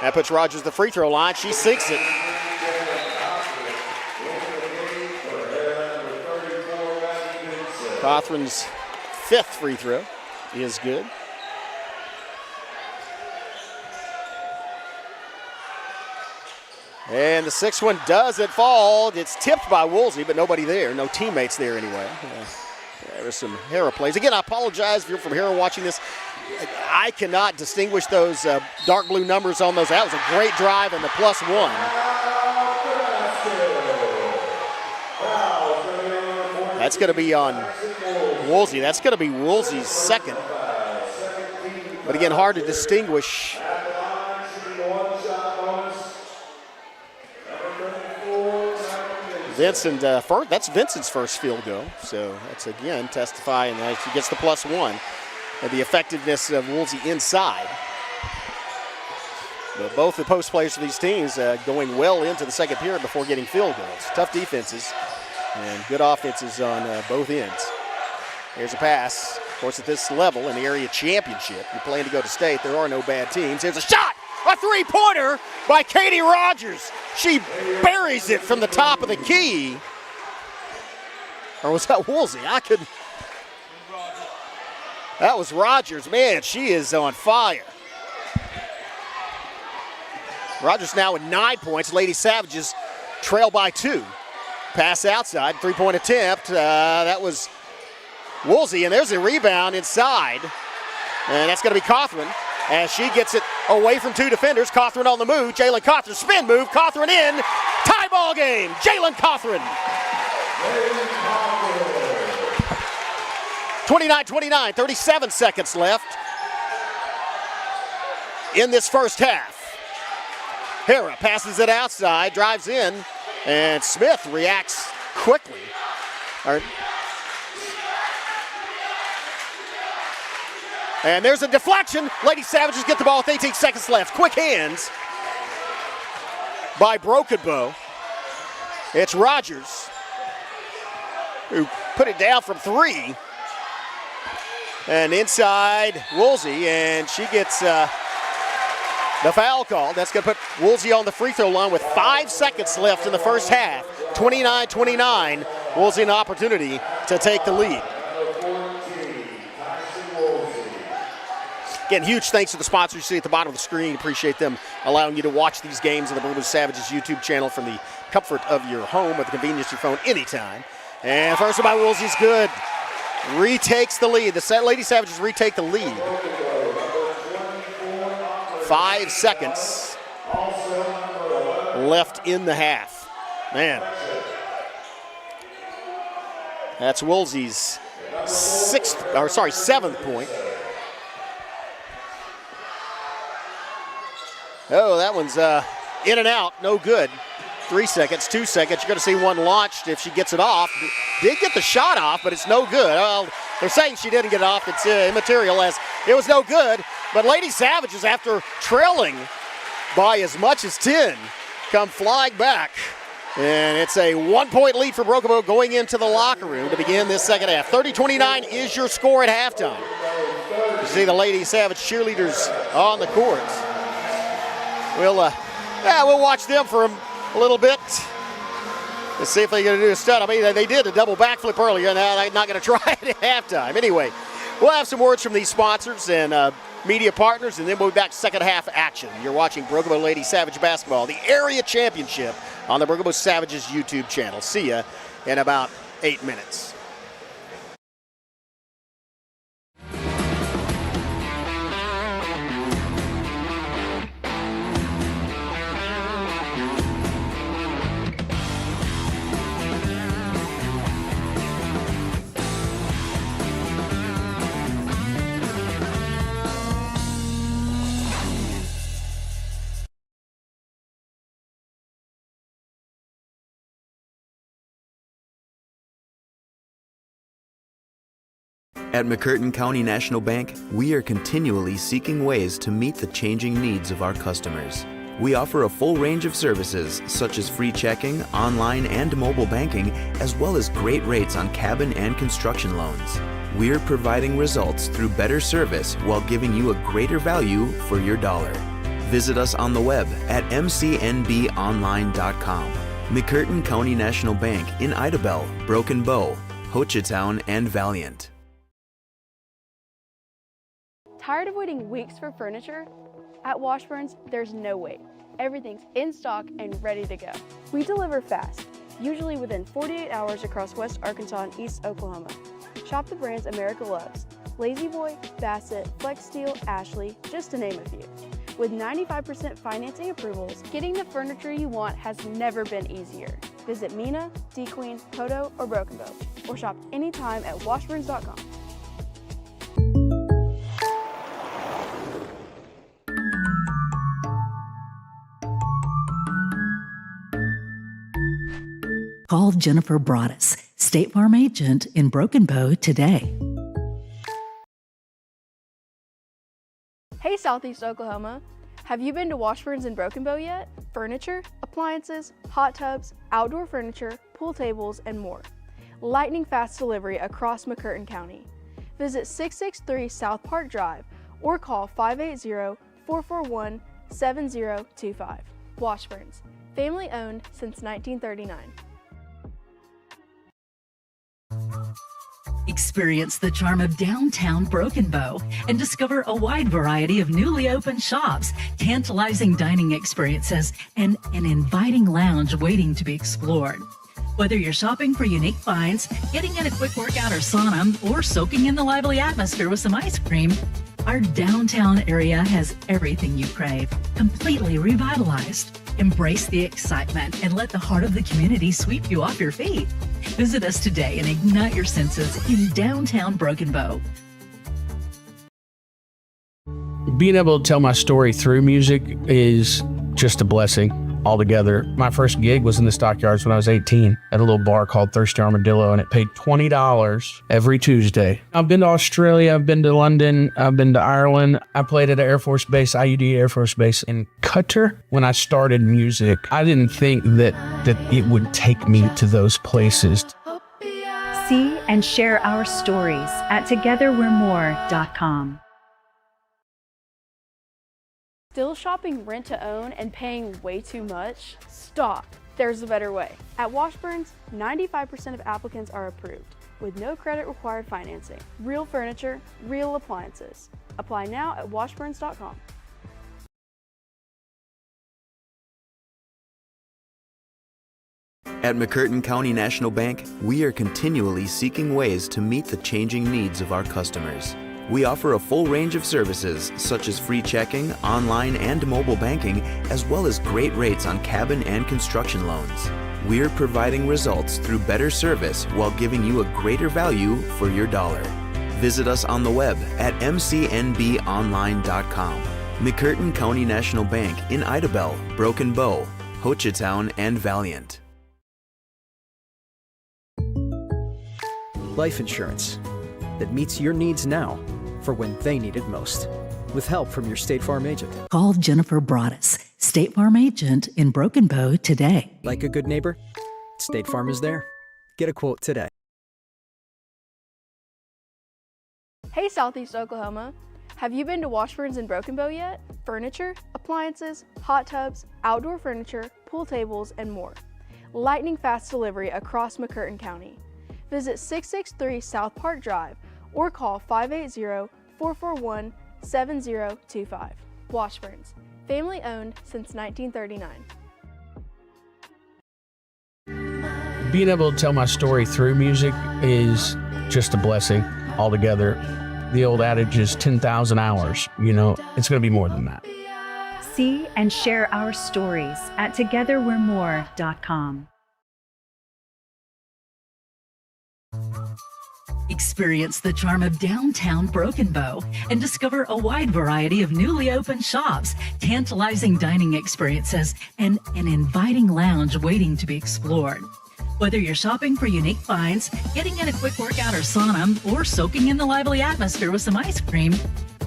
That puts Rogers the free throw line. She sinks it. Cawthorn's 5th free throw is good. And the 6th one doesn't fall. It's tipped by Woolsey, but nobody there. No teammates there anyway. There were some Harrah plays. Again, I apologize if you're from Harrah watching this. I cannot distinguish those dark blue numbers on those. That was a great drive and the +1. That's going to be on Woolsey. That's going to be Woolsey's 2nd. But again, hard to distinguish. Vincent, that's Vincent's first field goal. So that's again testifying that he gets the +1 of the effectiveness of Woolsey inside. But both the post players for these teams going well into the second period before getting field goals. Tough defenses and good offenses on both ends. Here's a pass. Of course, at this level in the area championship, you're playing to go to state. There are no bad teams. Here's a shot. A 3-pointer by Katie Rogers. She buries it from the top of the key. Or was that Woolsey? That was Rogers. Man, she is on fire. Rogers now with 9 points. Lady Savages trail by 2. Pass outside, 3-point attempt. That was Woolsey, and there's a rebound inside. And that's going to be Cawthorn. As she gets it away from 2 defenders. Cawthorn on the move. Jalen Cawthorn, spin move. Cawthorn in. Tie ball game. Jalen Cawthorn. 29-29, 37 seconds left in this first half. Harrah passes it outside, drives in, and Smith reacts quickly. And there's a deflection. Lady Savages get the ball with 18 seconds left. Quick hands by Broken Bow. It's Rogers who put it down from 3. And inside Woolsey, and she gets the foul call. That's going to put Woolsey on the free throw line with 5 seconds left in the first half. 29-29. Woolsey an opportunity to take the lead. Again, huge thanks to the sponsors you see at the bottom of the screen. Appreciate them allowing you to watch these games on the Brooklyn Savages YouTube channel from the comfort of your home with the convenience of your phone anytime. And first one by Woolsey's good. Retakes the lead. The Lady Savages retake the lead. 5 seconds left in the half. Man. That's Woolsey's 7th point. Oh, that one's in and out, no good. 3 seconds, 2 seconds. You're going to see one launched if she gets it off. Did get the shot off, but it's no good. Well, they're saying she didn't get it off. It's immaterial as it was no good. But Lady Savages, after trailing by as much as 10, come flying back. And it's a 1-point lead for Broken Bow going into the locker room to begin this second half. 30-29 is your score at halftime. You see the Lady Savage cheerleaders on the court. We'll watch them for a little bit. Let's see if they're going to do a stunt. I mean, they did a double backflip earlier. Now they're not going to try it at halftime. Anyway, we'll have some words from these sponsors and media partners, and then we'll be back second half action. You're watching Broken Bow Lady Savage Basketball, the area championship on the Broken Bow Savages YouTube channel. See ya in about 8 minutes. At McCurtain County National Bank, we are continually seeking ways to meet the changing needs of our customers. We offer a full range of services such as free checking, online and mobile banking, as well as great rates on cabin and construction loans. We're providing results through better service while giving you a greater value for your dollar. Visit us on the web at mcnbonline.com. McCurtain County National Bank in Idabel, Broken Bow, Hochatown, and Valiant. Tired of waiting weeks for furniture? At Washburns, there's no wait. Everything's in stock and ready to go. We deliver fast, usually within 48 hours across West Arkansas and East Oklahoma. Shop the brands America loves: Lazy Boy, Bassett, Flex Steel, Ashley, just to name a few. With 95% financing approvals, getting the furniture you want has never been easier. Visit Mina, D-Queen, Hodo, or Broken Bow, or shop anytime at washburns.com. Call Jennifer Broaddus, State Farm agent in Broken Bow today. Hey Southeast Oklahoma, have you been to Washburns in Broken Bow yet? Furniture, appliances, hot tubs, outdoor furniture, pool tables, and more. Lightning fast delivery across McCurtain County. Visit 663 South Park Drive or call 580-441-7025. Washburns, family owned since 1939. Experience the charm of downtown Broken Bow and discover a wide variety of newly opened shops, tantalizing dining experiences, and an inviting lounge waiting to be explored. Whether you're shopping for unique finds, getting in a quick workout or sauna, or soaking in the lively atmosphere with some ice cream, our downtown area has everything you crave, completely revitalized. Embrace the excitement and let the heart of the community sweep you off your feet. Visit us today and ignite your senses in downtown Broken Bow. Being able to tell my story through music is just a blessing altogether. My first gig was in the Stockyards when I was 18 at a little bar called Thirsty Armadillo, and it paid $20 every Tuesday. I've been to Australia, I've been to London, I've been to Ireland. I played at an Air Force Base, IUD Air Force Base in Qatar. When I started music, I didn't think that it would take me to those places. See and share our stories at togetherwe'remore.com. Still shopping rent to own and paying way too much? Stop. There's a better way. At Washburns, 95% of applicants are approved with no credit required financing. Real furniture, real appliances. Apply now at washburns.com. At McCurtain County National Bank, we are continually seeking ways to meet the changing needs of our customers. We offer a full range of services such as free checking, online and mobile banking, as well as great rates on cabin and construction loans. We're providing results through better service while giving you a greater value for your dollar. Visit us on the web at mcnbonline.com. McCurtain County National Bank in Idabel, Broken Bow, Hochatown, and Valiant. Life insurance that meets your needs now for when they need it most. With help from your State Farm agent. Call Jennifer Broaddus, State Farm agent in Broken Bow today. Like a good neighbor, State Farm is there. Get a quote today. Hey Southeast Oklahoma, Have you been to Washburns and Broken Bow yet? Furniture, appliances, hot tubs, outdoor furniture, pool tables, and more. Lightning fast delivery across McCurtain County. Visit 663 South Park Drive or call 580-441-7025. Washburns, family owned since 1939. Being able to tell my story through music is just a blessing altogether. The old adage is 10,000 hours. It's going to be more than that. See and share our stories at togetherwe'remore.com. Experience the charm of downtown Broken Bow and discover a wide variety of newly opened shops, tantalizing dining experiences, and an inviting lounge waiting to be explored. Whether you're shopping for unique finds, getting in a quick workout or sauna, or soaking in the lively atmosphere with some ice cream,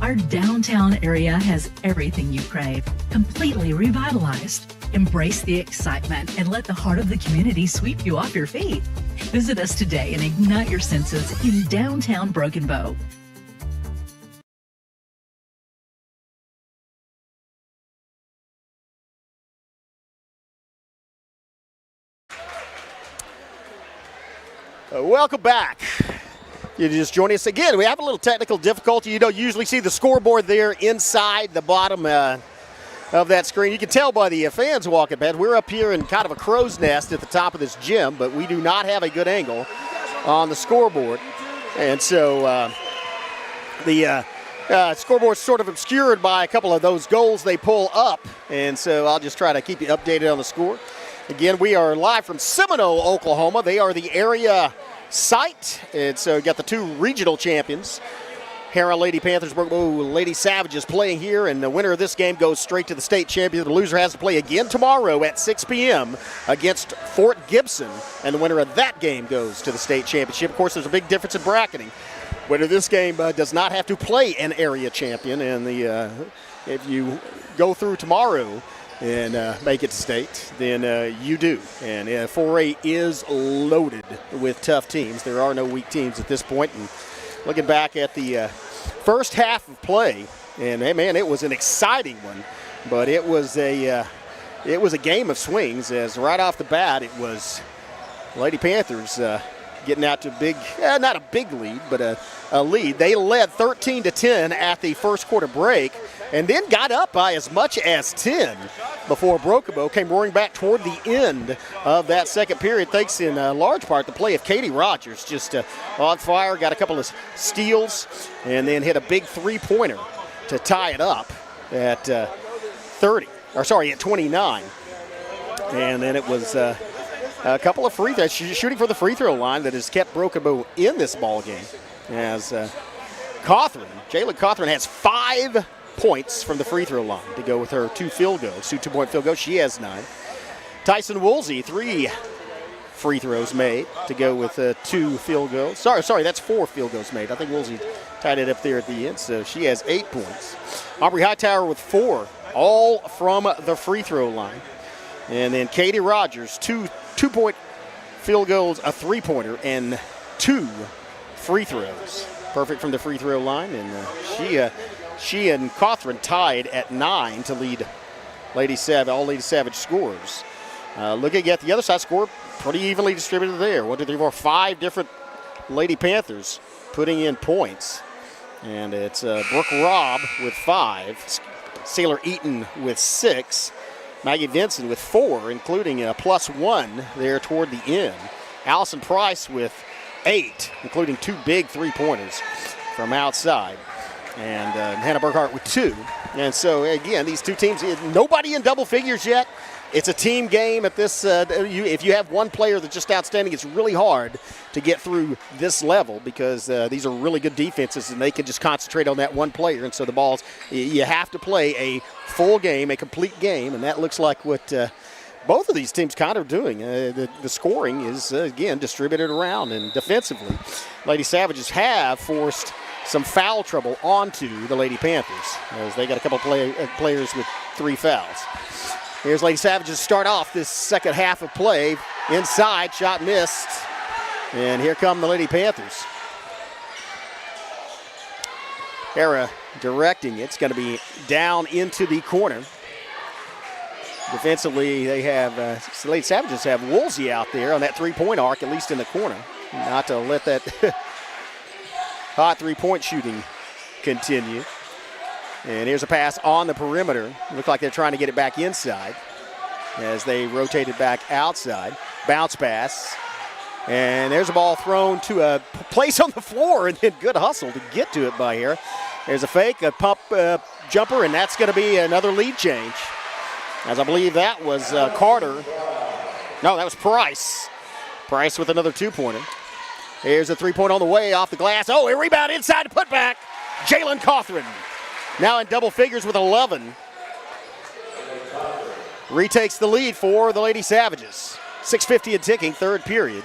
our downtown area has everything you crave, completely revitalized. Embrace the excitement and let the heart of the community sweep you off your feet. Visit us today and ignite your senses in downtown Broken Bow. Welcome back. You just join us again. We have a little technical difficulty. You don't usually see the scoreboard there inside the bottom of that screen. You can tell by the fans walking past. We're up here in kind of a crow's nest at the top of this gym, but we do not have a good angle on the scoreboard. And so the scoreboard's sort of obscured by a couple of those goals they pull up. And so I'll just try to keep you updated on the score. Again, we are live from Seminole, Oklahoma. They are the area site. And so you got the two regional champions. Harrah Lady Panthers, Lady Savages playing here, and the winner of this game goes straight to the state champion. The loser has to play again tomorrow at 6 p.m. against Fort Gibson, and the winner of that game goes to the state championship. Of course, there's a big difference in bracketing. Winner of this game does not have to play an area champion, and if you go through tomorrow and make it to state, then you do. And 4A is loaded with tough teams. There are no weak teams at this point. And looking back at the first half of play, and man, it was an exciting one, but it was a game of swings. As right off the bat, it was Lady Panthers getting out to a big, not a big lead, but a lead. They led 13-10 at the first quarter break, and then got up by as much as 10 before Broken Bow came roaring back toward the end of that second period, thanks in large part to the play of Katie Rogers, just on fire, got a couple of steals, and then hit a big three-pointer to tie it up at 29. And then it was a couple of free throws, shooting for the free throw line that has kept Broken Bow in this ball game. As Jalen Cawthron has 5 points from the free throw line to go with her two two-point field goals. She has 9. Tyson Woolsey, 3 free throws made to go with 2 field goals. Sorry, that's 4 field goals made. I think Woolsey tied it up there at the end, so she has 8 points. Aubrey Hightower with 4, all from the free throw line. And then Katie Rogers, 2 two-point field goals, a three-pointer, and 2 free throws. Perfect from the free throw line, and she and Cawthron tied at 9 to lead all Lady Savage scorers. Looking at the other side, score pretty evenly distributed there. 1, 2, 3, 4, 5 different Lady Panthers putting in points. And it's Brooke Robb with 5, Sailor Eaton with 6, Maggie Vinson with 4, including a +1 there toward the end. Allison Price with 8, including 2 big three-pointers from outside. And Hannah Burkhart with 2. And so, again, these two teams, nobody in double figures yet. It's a team game at this. If you have one player that's just outstanding, it's really hard to get through this level because these are really good defenses, and they can just concentrate on that one player. And so you have to play a full game, a complete game, and that looks like what both of these teams kind of doing. The scoring is, again, distributed around, and defensively, Lady Savages have forced some foul trouble onto the Lady Panthers, as they got a couple players with 3 fouls. Here's Lady Savages start off this second half of play. Inside, shot missed. And here come the Lady Panthers. Harrah directing. It's going to be down into the corner. Defensively, they have, the Lady Savages have Woolsey out there on that three-point arc, at least in the corner. Not to let that hot three-point shooting continue. And here's a pass on the perimeter. Look like they're trying to get it back inside as they rotate it back outside. Bounce pass. And there's a ball thrown to a place on the floor, and then good hustle to get to it by Harrah. There's a fake, a pump jumper, and that's going to be another lead change. As I believe that was Carter. No, that was Price. Price with another two-pointer. Here's a three-point on the way off the glass. Oh, a rebound inside to put back. Jalen Cawthron now in double figures with 11. Retakes the lead for the Lady Savages. 6:50 and ticking, third period.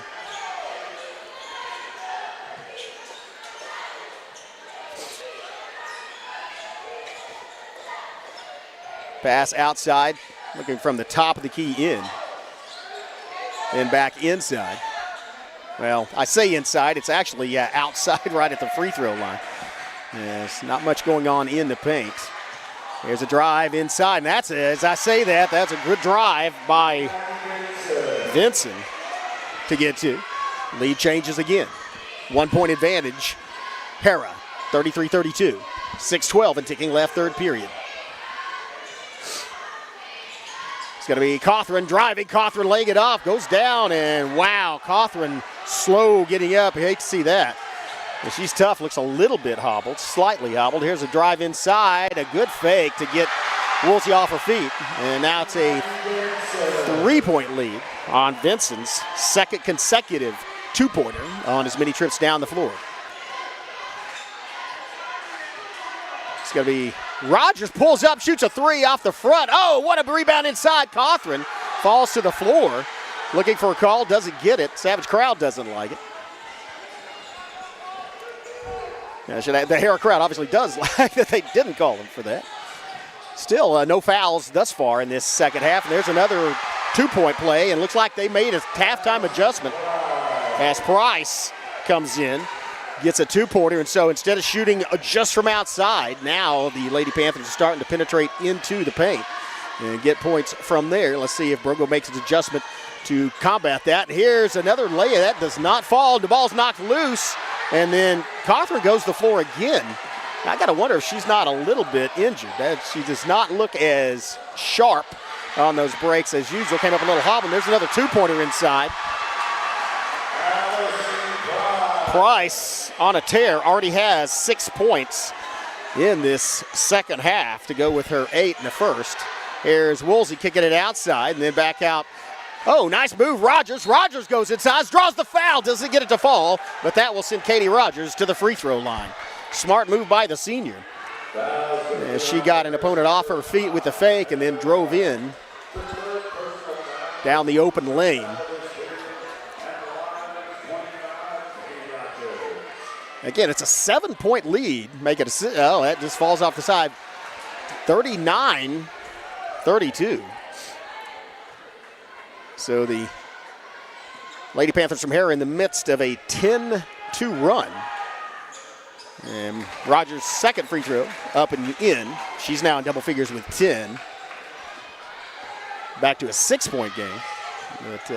Pass outside, looking from the top of the key in. And back inside. Well, I say inside, it's actually outside right at the free throw line. There's not much going on in the paint. There's a drive inside, and that's, as I say that, that's a good drive by Vinson to get to. Lead changes again. 1 point advantage. Harrah, 33-32. 6:12 and ticking left, third period. It's going to be Cawthron driving. Cawthron laying it off, goes down, and wow, Cawthron slow getting up. I hate to see that. And she's tough, looks a little bit hobbled, slightly hobbled. Here's a drive inside, a good fake to get Woolsey off her feet. And now it's a 3-point lead on Vinson's second consecutive two-pointer on as many trips down the floor. It's going to be Rogers pulls up, shoots a three off the front. Oh, what a rebound inside. Cawthron falls to the floor. Looking for a call, doesn't get it. Savage crowd doesn't like it. The Harrah crowd obviously does like that they didn't call him for that. Still, no fouls thus far in this second half. And there's another two-point play, and looks like they made a halftime adjustment as Price comes in, gets a two-pointer, and so instead of shooting just from outside, now the Lady Panthers are starting to penetrate into the paint and get points from there. Let's see if Brogo makes an adjustment to combat that. Here's another layup that does not fall. The ball's knocked loose. And then Cawthron goes to the floor again. I got to wonder if she's not a little bit injured. She does not look as sharp on those breaks as usual. Came up a little hobble. There's another two-pointer inside. Price on a tear already has 6 points in this second half to go with her 8 in the first. Here's Woolsey kicking it outside and then back out. Oh, nice move, Rogers. Rogers goes inside, draws the foul, doesn't get it to fall, but that will send Katie Rogers to the free throw line. Smart move by the senior. As she got an opponent off her feet with the fake and then drove in down the open lane. Again, it's a 7-point lead. Make it that just falls off the side. 39-32. So the Lady Panthers from Harrah in the midst of a 10-2 run. And Rogers' second free throw up and in. She's now in double figures with 10. Back to a 6-point game. But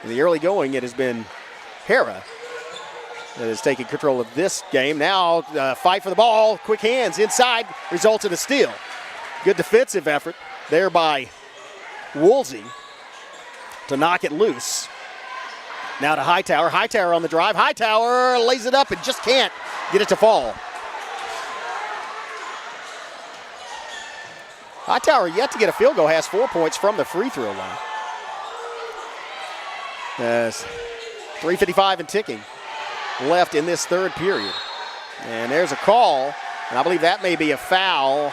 in the early going, it has been Harrah that is taking control of this game. Now, fight for the ball, quick hands inside, results in a steal. Good defensive effort there by Woolsey to knock it loose. Now to Hightower. Hightower on the drive. Hightower lays it up and just can't get it to fall. Hightower yet to get a field goal, has 4 points from the free throw line. 3:55 and ticking left in this third period. And there's a call, and I believe that may be a foul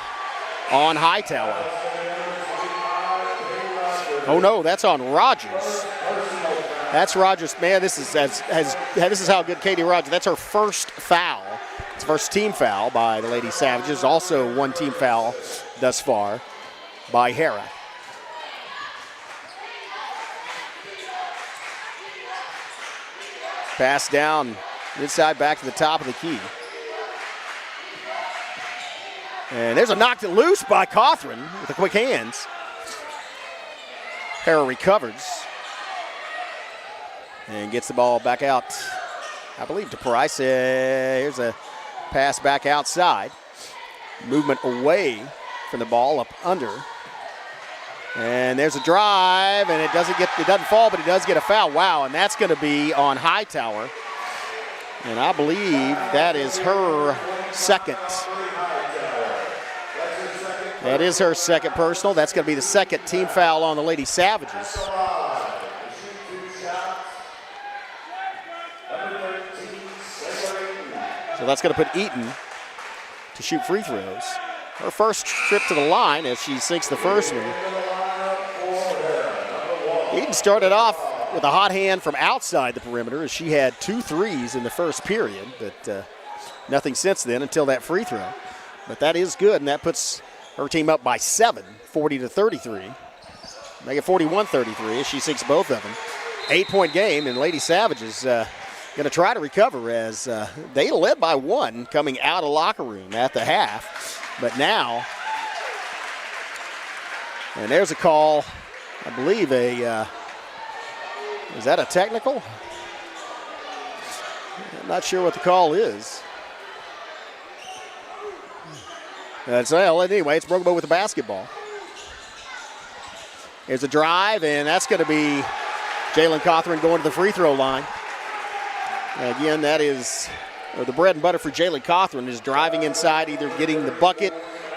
on Hightower. Oh no, that's on Rogers. That's Rogers. Man, this is how good Katie Rogers. That's her first foul. It's first team foul by the Lady Savages. Also one team foul thus far by Harrah. Pass down inside back to the top of the key. And there's a knocked it loose by Cawthron with the quick hands. Harrah recovers and gets the ball back out, I believe, to Price. Here's a pass back outside. Movement away from the ball, up under. And there's a drive, and it doesn't fall, but it does get a foul. Wow, and that's going to be on Hightower. And I believe that is her second. That is her second personal. That's going to be the second team foul on the Lady Savages. So that's going to put Eaton to shoot free throws. Her first trip to the line as she sinks the first one. Eaton started off with a hot hand from outside the perimeter as she had 2 threes in the first period, but nothing since then until that free throw. But that is good, and that puts her team up by 7, 40-33. Make it 41-33 as she sinks both of them. 8-point game, and Lady Savages going to try to recover as they led by 1 coming out of locker room at the half. But now, and there's a call, I believe is that a technical? I'm not sure what the call is. Well, anyway, it's Broken Bow with the basketball. There's a drive, and that's going to be Jalen Cawthron going to the free throw line. Again, that is the bread and butter for Jalen Cawthron, is driving inside, either getting the bucket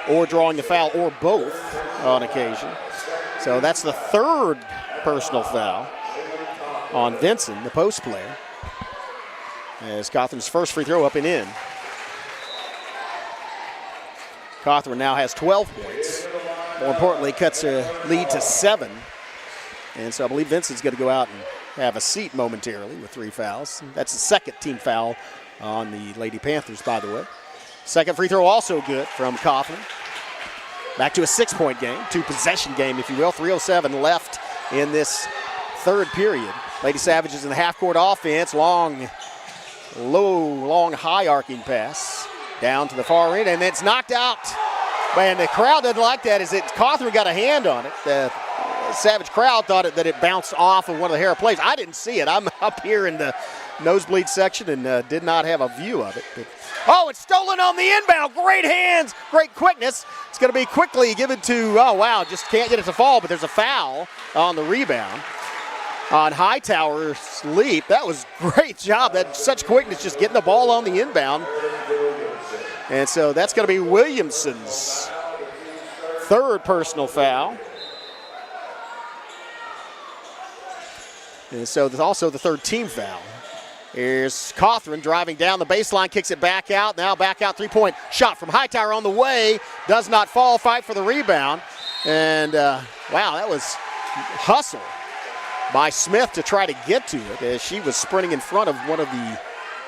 or drawing the foul, or both on occasion. So that's the third personal foul on Vinson, the post player, as Cawthron's first free throw up and in. Cawthron now has 12 points. More importantly, cuts a lead to 7. And so I believe Vincent's going to go out and have a seat momentarily with 3 fouls. That's the second team foul on the Lady Panthers, by the way. Second free throw also good from Cawthron. Back to a 6-point game, 2-possession game, if you will. 3:07 left in this third period. Lady Savages in the half-court offense. Long, high arcing pass down to the far end, and it's knocked out. Man, the crowd doesn't like that. Cawthron got a hand on it. The Savage crowd thought that it bounced off of one of the Harrah plays. I didn't see it. I'm up here in the nosebleed section and did not have a view of it. But, it's stolen on the inbound. Great hands, great quickness. It's going to be quickly given to, just can't get it to fall, but there's a foul on the rebound on Hightower's leap. That was great job. That such quickness, just getting the ball on the inbound. And so that's going to be Williamson's third personal foul. And so there's also the third team foul. Here's Cawthron driving down the baseline, kicks it back out. Now back out, 3-point shot from Hightower on the way. Does not fall, fight for the rebound. And that was hustle by Smith to try to get to it as she was sprinting in front of one of the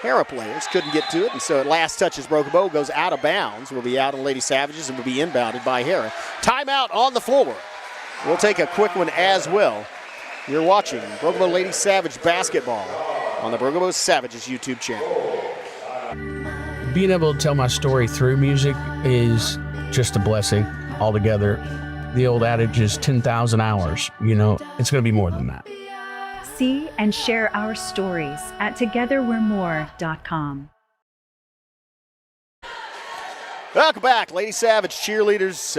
Harrah players. Couldn't get to it, and so at last touches Broken Bow, goes out of bounds. Will be out on Lady Savages and will be inbounded by Harrah. Timeout on the floor. We'll take a quick one as well. You're watching Broken Bow Lady Savage basketball on the Broken Bow Savages YouTube channel. Being able to tell my story through music is just a blessing altogether. The old adage is 10,000 hours. It's going to be more than that. See and share our stories at togetherwe'remore.com. Welcome back, Savage cheerleaders,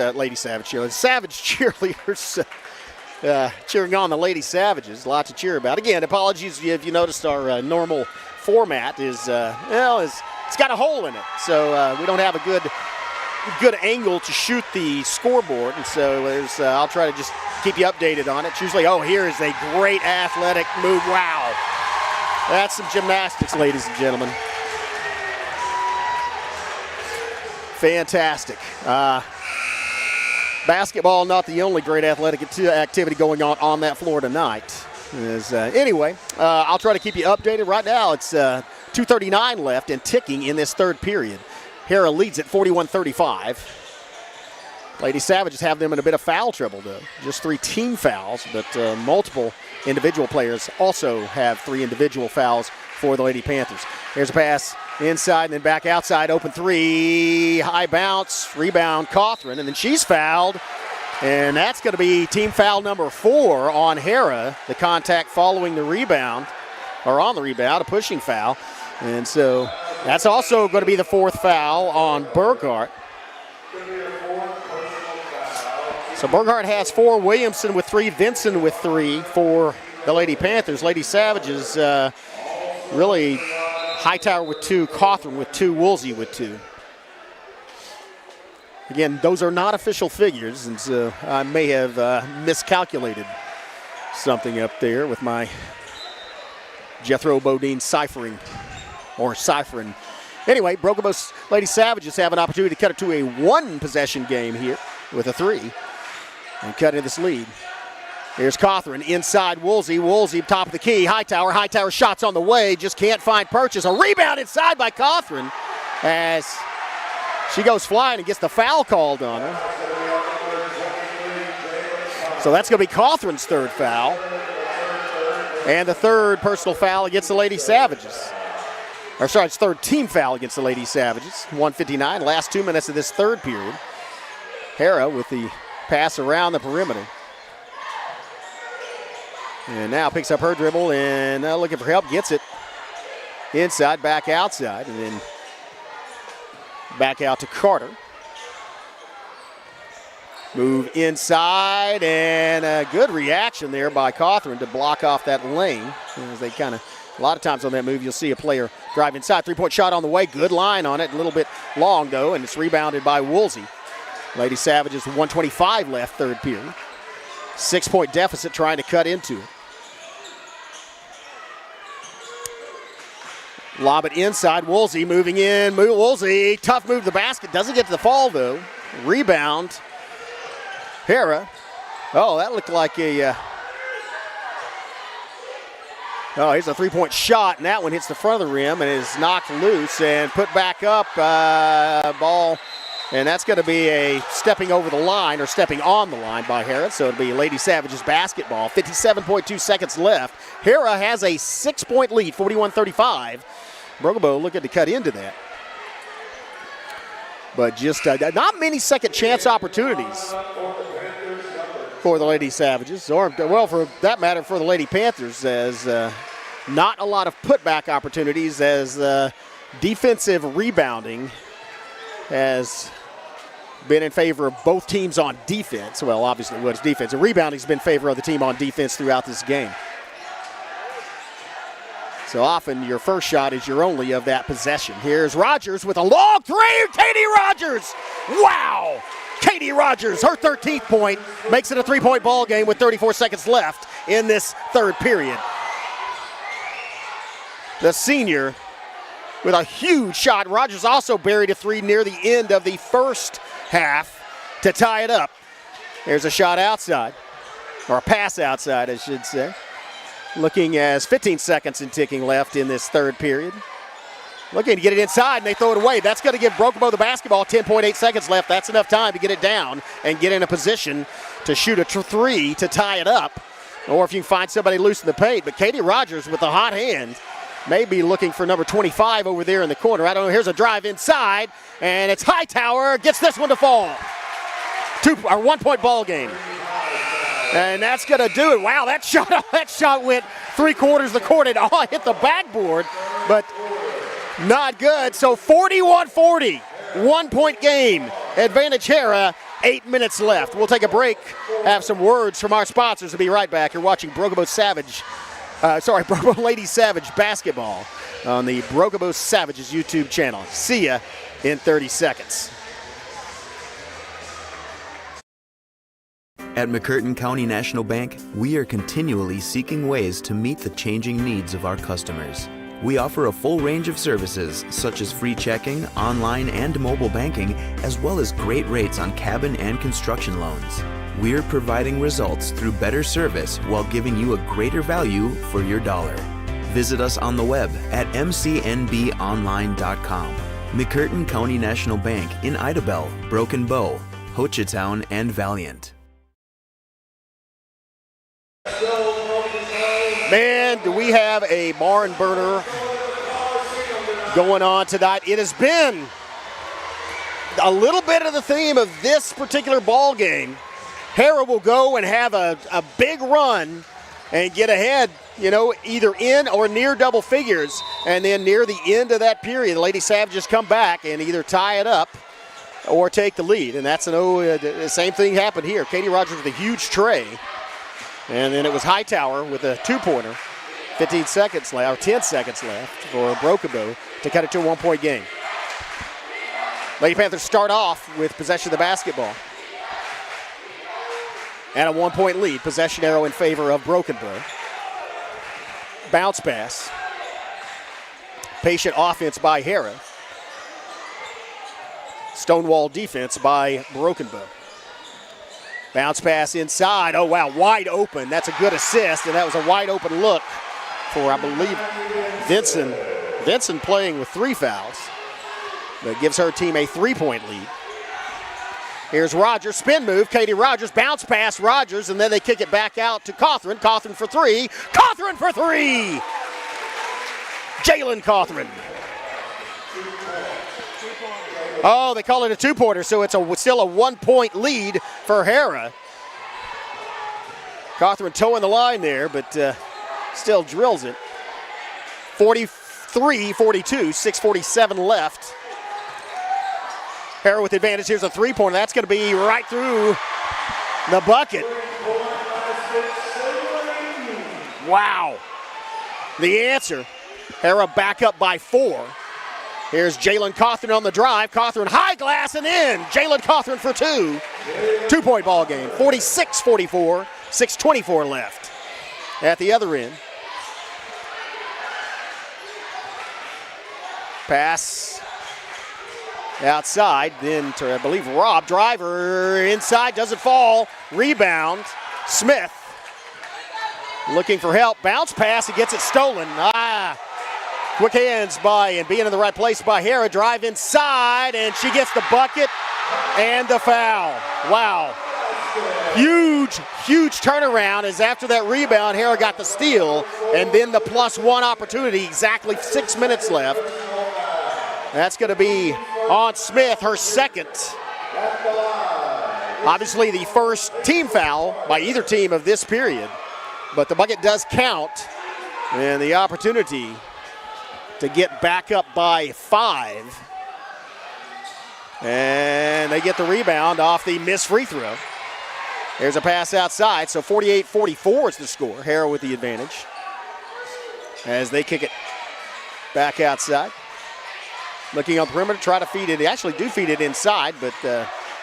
cheering on the Lady Savages. A lot to cheer about. Again, apologies if you noticed our normal format is it's got a hole in it, so we don't have a good angle to shoot the scoreboard, and so I'll try to just keep you updated on it. It's usually, here is a great athletic move. Wow. That's some gymnastics, ladies and gentlemen. Fantastic. Basketball, not the only great athletic activity going on that floor tonight. Anyway, I'll try to keep you updated. Right now, it's 2:39 left and ticking in this third period. Harrah leads at 41-35. Lady Savages have them in a bit of foul trouble, though. Just 3 team fouls, but multiple individual players also have 3 individual fouls for the Lady Panthers. Here's a pass Inside and then back outside, open three, high bounce, rebound, Cawthron, and then she's fouled. And that's going to be team foul number 4 on Harrah. The contact following the rebound, or on the rebound, a pushing foul. And so that's also going to be the 4th foul on Burkhart. So Burkhart has 4, Williamson with 3, Vinson with 3 for the Lady Panthers. Lady Savages really Hightower with 2, Cawthron with 2, Woolsey with 2. Again, those are not official figures, and so I may have miscalculated something up there with my Jethro Bodine ciphering. Anyway, Broken Bow Lady Savages have an opportunity to cut it to a 1-possession game here with a 3 and cut into this lead. Here's Cawthron inside Woolsey. Woolsey top of the key. Hightower shots on the way. Just can't find purchase. A rebound inside by Cawthron as she goes flying and gets the foul called on her. So that's going to be Cawthron's 3rd foul. And the 3rd personal foul against the Lady Savages. Or sorry, it's 3rd team foul against the Lady Savages. 1:59, last 2 minutes of this 3rd period. Harrah with the pass around the perimeter. And now picks up her dribble and looking for help, gets it inside, back outside, and then back out to Carter. Move inside, and a good reaction there by Cawthron to block off that lane. As they kind of, a lot of times on that move, you'll see a player drive inside. 3-point shot on the way, good line on it, a little bit long though, and it's rebounded by Woolsey. Lady Savages 1:25 left, 3rd period. 6-point deficit trying to cut into it. Lob it inside, Woolsey moving in, Woolsey, tough move to the basket, doesn't get to the fall though. Rebound, Harrah. Oh, that looked like a, here's a 3-point shot, and that one hits the front of the rim and is knocked loose and put back up, ball, and that's going to be a stepping over the line, or stepping on the line by Harrah, so it'll be Lady Savages basketball. 57.2 seconds left. Harrah has a 6-point lead, 41-35. Broken Bow looking to cut into that. But just not many second chance opportunities for the Lady Savages, or, well, for that matter, for the Lady Panthers, as not a lot of putback opportunities, as defensive rebounding has been in favor of both teams on defense. Well, obviously, what is defense? And rebounding has been in favor of the team on defense throughout this game. So often your first shot is your only of that possession. Here's Rogers with a long 3. Katie Rogers! Wow! Katie Rogers, her 13th point, makes it a 3-point ball game with 34 seconds left in this 3rd period. The senior with a huge shot. Rogers also buried a 3 near the end of the first half to tie it up. There's a shot outside, or a pass outside, I should say. Looking as 15 seconds and ticking left in this 3rd period. Looking to get it inside, and they throw it away. That's going to give Broken Bow the basketball. 10.8 seconds left. That's enough time to get it down and get in a position to shoot a 3 to tie it up. Or if you can find somebody loose in the paint. But Katie Rogers with a hot hand may be looking for number 25 over there in the corner. I don't know. Here's a drive inside, and it's Hightower. Gets this one to fall. 1-point ball game. And that's going to do it. Wow, that shot went 3/4 the court. It all hit the backboard, but not good. So 41-40, 1-point game. Advantage Harrah, 8 minutes left. We'll take a break, have some words from our sponsors, and be right back. You're watching Broken Bow Lady Savage basketball on the Broken Bow Savages YouTube channel. See ya in 30 seconds. At McCurtain County National Bank, we are continually seeking ways to meet the changing needs of our customers. We offer a full range of services such as free checking, online and mobile banking, as well as great rates on cabin and construction loans. We're providing results through better service while giving you a greater value for your dollar. Visit us on the web at mcnbonline.com. McCurtain County National Bank in Idabel, Broken Bow, Hochatown, and Valiant. Man, do we have a barn burner going on tonight. It has been a little bit of the theme of this particular ball game. Harrah will go and have a big run and get ahead, either in or near double figures. And then near the end of that period, the Lady Savages come back and either tie it up or take the lead. And that's the same thing happened here. Katie Rogers with a huge tray. And then it was Hightower with a two-pointer. 10 seconds left for Broken Bow to cut it to a one-point game. Lady Panthers start off with possession of the basketball. And a one-point lead. Possession arrow in favor of Broken Bow. Bounce pass. Patient offense by Harrah. Stonewall defense by Broken Bow. Bounce pass inside. Oh, wow, wide open. That's a good assist, and that was a wide open look for, I believe, Vinson. Vinson playing with 3 fouls. That gives her team a 3-point lead. Here's Rogers, spin move, Katie Rogers, bounce pass Rogers, and then they kick it back out to Cawthron. Cawthron for 3. Cawthron for 3! Jalen Cawthron. Oh, they call it a two-pointer, so it's still a 1-point lead for Harrah. Cawthron toeing the line there, but still drills it. 43-42, 6:47 left. Harrah with advantage. Here's a three-pointer. That's going to be right through the bucket. Wow. The answer, Harrah back up by 4. Here's Jalen Cawthron on the drive. Cawthron high glass and in. Jalen Cawthron for 2. 2-point ball game. 46-44, 6:24 left. At the other end. Pass outside, then to, I believe, Rob. Driver inside, doesn't fall. Rebound, Smith. Looking for help. Bounce pass, he gets it stolen. Quick hands by, and being in the right place by Harrah. Drive inside, and she gets the bucket and the foul. Wow. Huge, huge turnaround as after that rebound, Harrah got the steal, and then the +1 opportunity, exactly 6 minutes left. That's going to be on Smith, her second. Obviously the first team foul by either team of this period, but the bucket does count, and the opportunity to get back up by 5. And they get the rebound off the missed free throw. There's a pass outside, so 48-44 is the score. Harrah with the advantage as they kick it back outside. Looking on the perimeter, try to feed it. They actually do feed it inside, but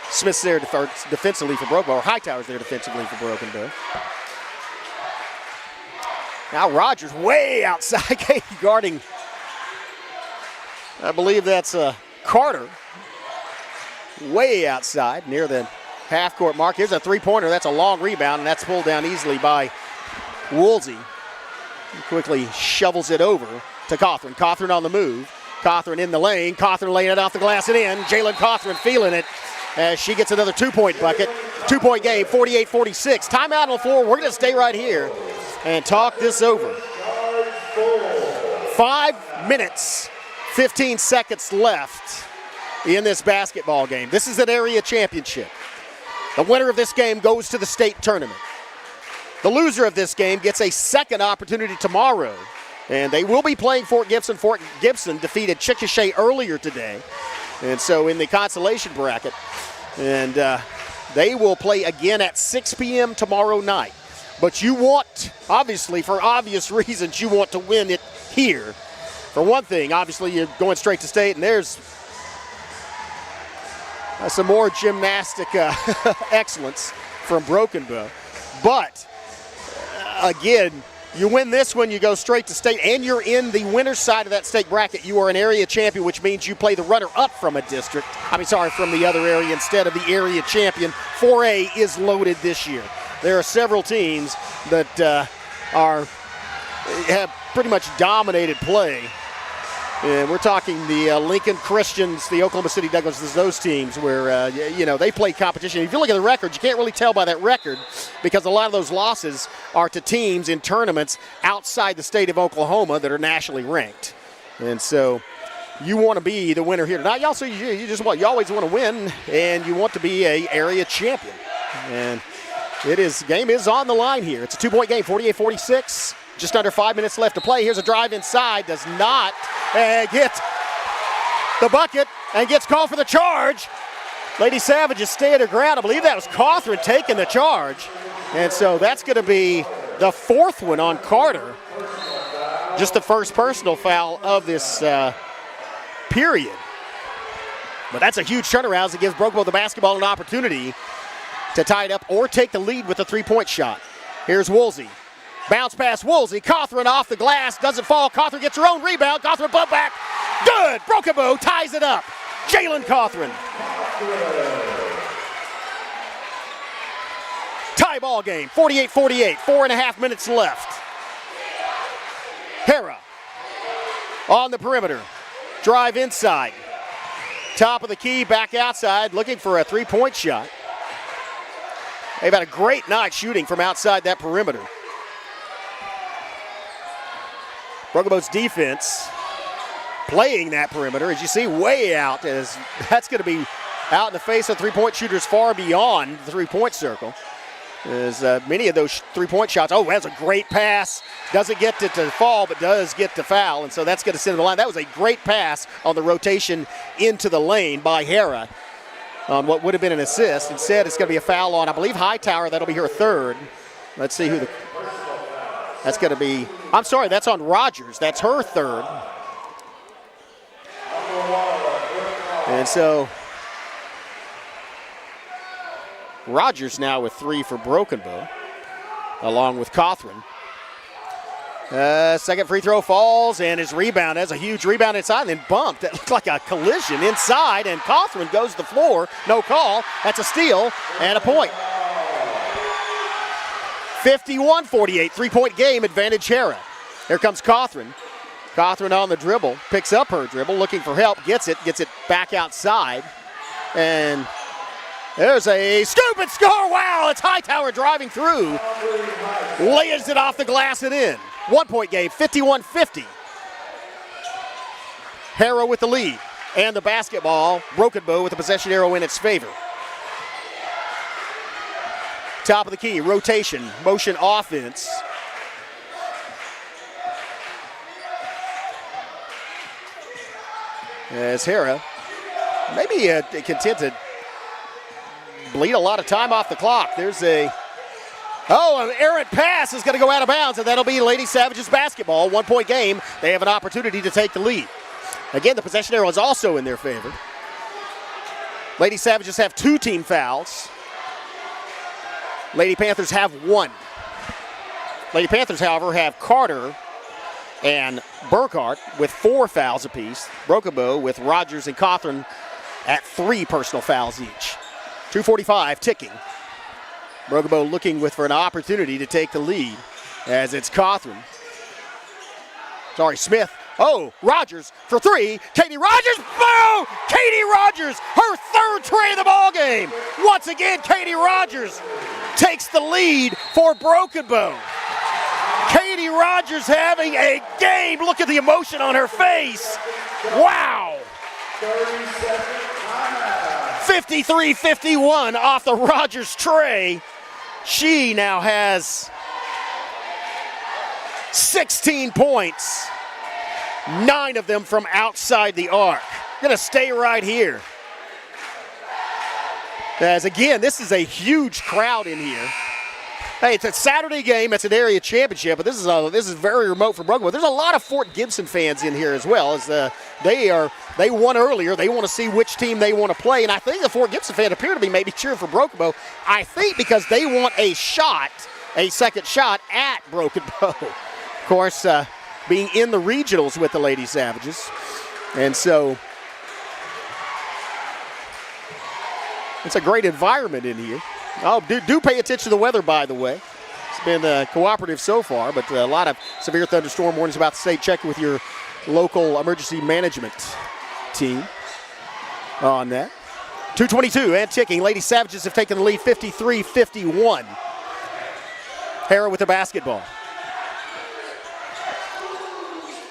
Smith's there defensively for Broken Bow, or Hightower's there defensively for Broken Bow. Now Rogers way outside, guarding, I believe that's Carter. Way outside, near the half-court mark. Here's a three-pointer. That's a long rebound, and that's pulled down easily by Woolsey. He quickly shovels it over to Cawthron. Cawthron on the move. Cawthron in the lane. Cawthron laying it off the glass and in. Jalen Cawthron feeling it as she gets another 2-point bucket. 2-point game, 48-46. Timeout on the floor. We're going to stay right here and talk this over. 5 minutes, 15 seconds left in this basketball game. This is an area championship. The winner of this game goes to the state tournament. The loser of this game gets a second opportunity tomorrow, and they will be playing Fort Gibson. Fort Gibson defeated Chickasha earlier today, and so in the consolation bracket, and they will play again at 6 p.m. tomorrow night. But you want, obviously, for obvious reasons, you want to win it here. For one thing, obviously, you're going straight to state, and there's some more gymnastic excellence from Broken Bow. But, again, you win this one, you go straight to state, and you're in the winner's side of that state bracket. You are an area champion, which means you play the runner-up from from the other area instead of the area champion. 4A is loaded this year. There are several teams that have pretty much dominated play. And we're talking the Lincoln Christians, the Oklahoma City Douglases, those teams where, they play competition. If you look at the records, you can't really tell by that record because a lot of those losses are to teams in tournaments outside the state of Oklahoma that are nationally ranked. And so you want to be the winner here tonight. You also, you always want to win, and you want to be a area champion. And game is on the line here. It's a 2-point game, 48-46. Just under 5 minutes left to play. Here's a drive inside, does not get the bucket and gets called for the charge. Lady Savages stay at her ground. I believe that was Cawthron taking the charge. And so that's going to be the fourth one on Carter. Just the first personal foul of this period. But that's a huge turnaround as it gives Broken Bow the basketball an opportunity to tie it up or take the lead with a three-point shot. Here's Woolsey. Bounce pass Woolsey. Cawthron off the glass. Doesn't fall. Cawthron gets her own rebound. Cawthron bump back. Good. Broken Bow ties it up. Jalen Cawthron. Tie ball game. 48-48. 4.5 minutes left. Harrah on the perimeter. Drive inside. Top of the key, back outside, looking for a three-point shot. They've had a great night shooting from outside that perimeter. Broken Bow's defense playing that perimeter, as you see, way out, as that's going to be out in the face of three-point shooters far beyond the three-point circle. As many of those three-point shots, that's a great pass. Doesn't get it to fall, but does get to foul, and so that's going to send the line. That was a great pass on the rotation into the lane by Harrah on what would have been an assist. Instead, it's going to be a foul on, I believe, Hightower. That'll be her third. Let's see who that's going to be. I'm sorry, that's on Rogers. That's her third. And so Rogers now with 3 for Broken Bow, along with Cawthron. Second free throw falls, and his rebound has a huge rebound inside, and then bumped. That looked like a collision inside, and Cawthron goes to the floor. No call. That's a steal and a point. 51-48, three-point game, advantage Harrah. Here comes Cawthron. Cawthron on the dribble, picks up her dribble, looking for help, gets it back outside, and there's a scoop and score. Wow, it's Hightower driving through. Lays it off the glass and in. 1-point game, 51-50. Harrah with the lead. And the basketball, Broken Bow with the possession arrow in its favor. Top of the key, rotation, motion offense. As Harrah maybe content to bleed a lot of time off the clock. There's an errant pass is going to go out of bounds, and that'll be Lady Savages basketball. 1-point game. They have an opportunity to take the lead. Again, the possession arrow is also in their favor. Lady Savages have 2 team fouls. Lady Panthers have 1. Lady Panthers, however, have Carter and Burkhart with 4 fouls apiece. Broken Bow with Rogers and Cawthron at 3 personal fouls each. 2:45 ticking. Broken Bow looking for an opportunity to take the lead as it's Cawthron. Smith. Rogers for 3. Katie Rogers. Boom! Katie Rogers, her 3rd tray of the ball game. Once again, Katie Rogers takes the lead for Broken Bow. Katie Rogers having a game. Look at the emotion on her face. Wow. 53-51 off the Rogers tray. She now has 16 points, 9 of them from outside the arc. Gonna stay right here. As again, this is a huge crowd in here. Hey, it's a Saturday game. It's an area championship, but this is very remote from Broken Bow. There's a lot of Fort Gibson fans in here as well. As they won earlier. They want to see which team they want to play, and I think the Fort Gibson fans appear to be maybe cheering for Broken Bow. I think because they want a second shot at Broken Bow. Of course, being in the regionals with the Lady Savages, and so it's a great environment in here. Do pay attention to the weather, by the way. It's been cooperative so far, but a lot of severe thunderstorm warnings about the state. Check with your local emergency management team on that. 2:22 and ticking. Lady Savages have taken the lead 53-51. Harrah with the basketball.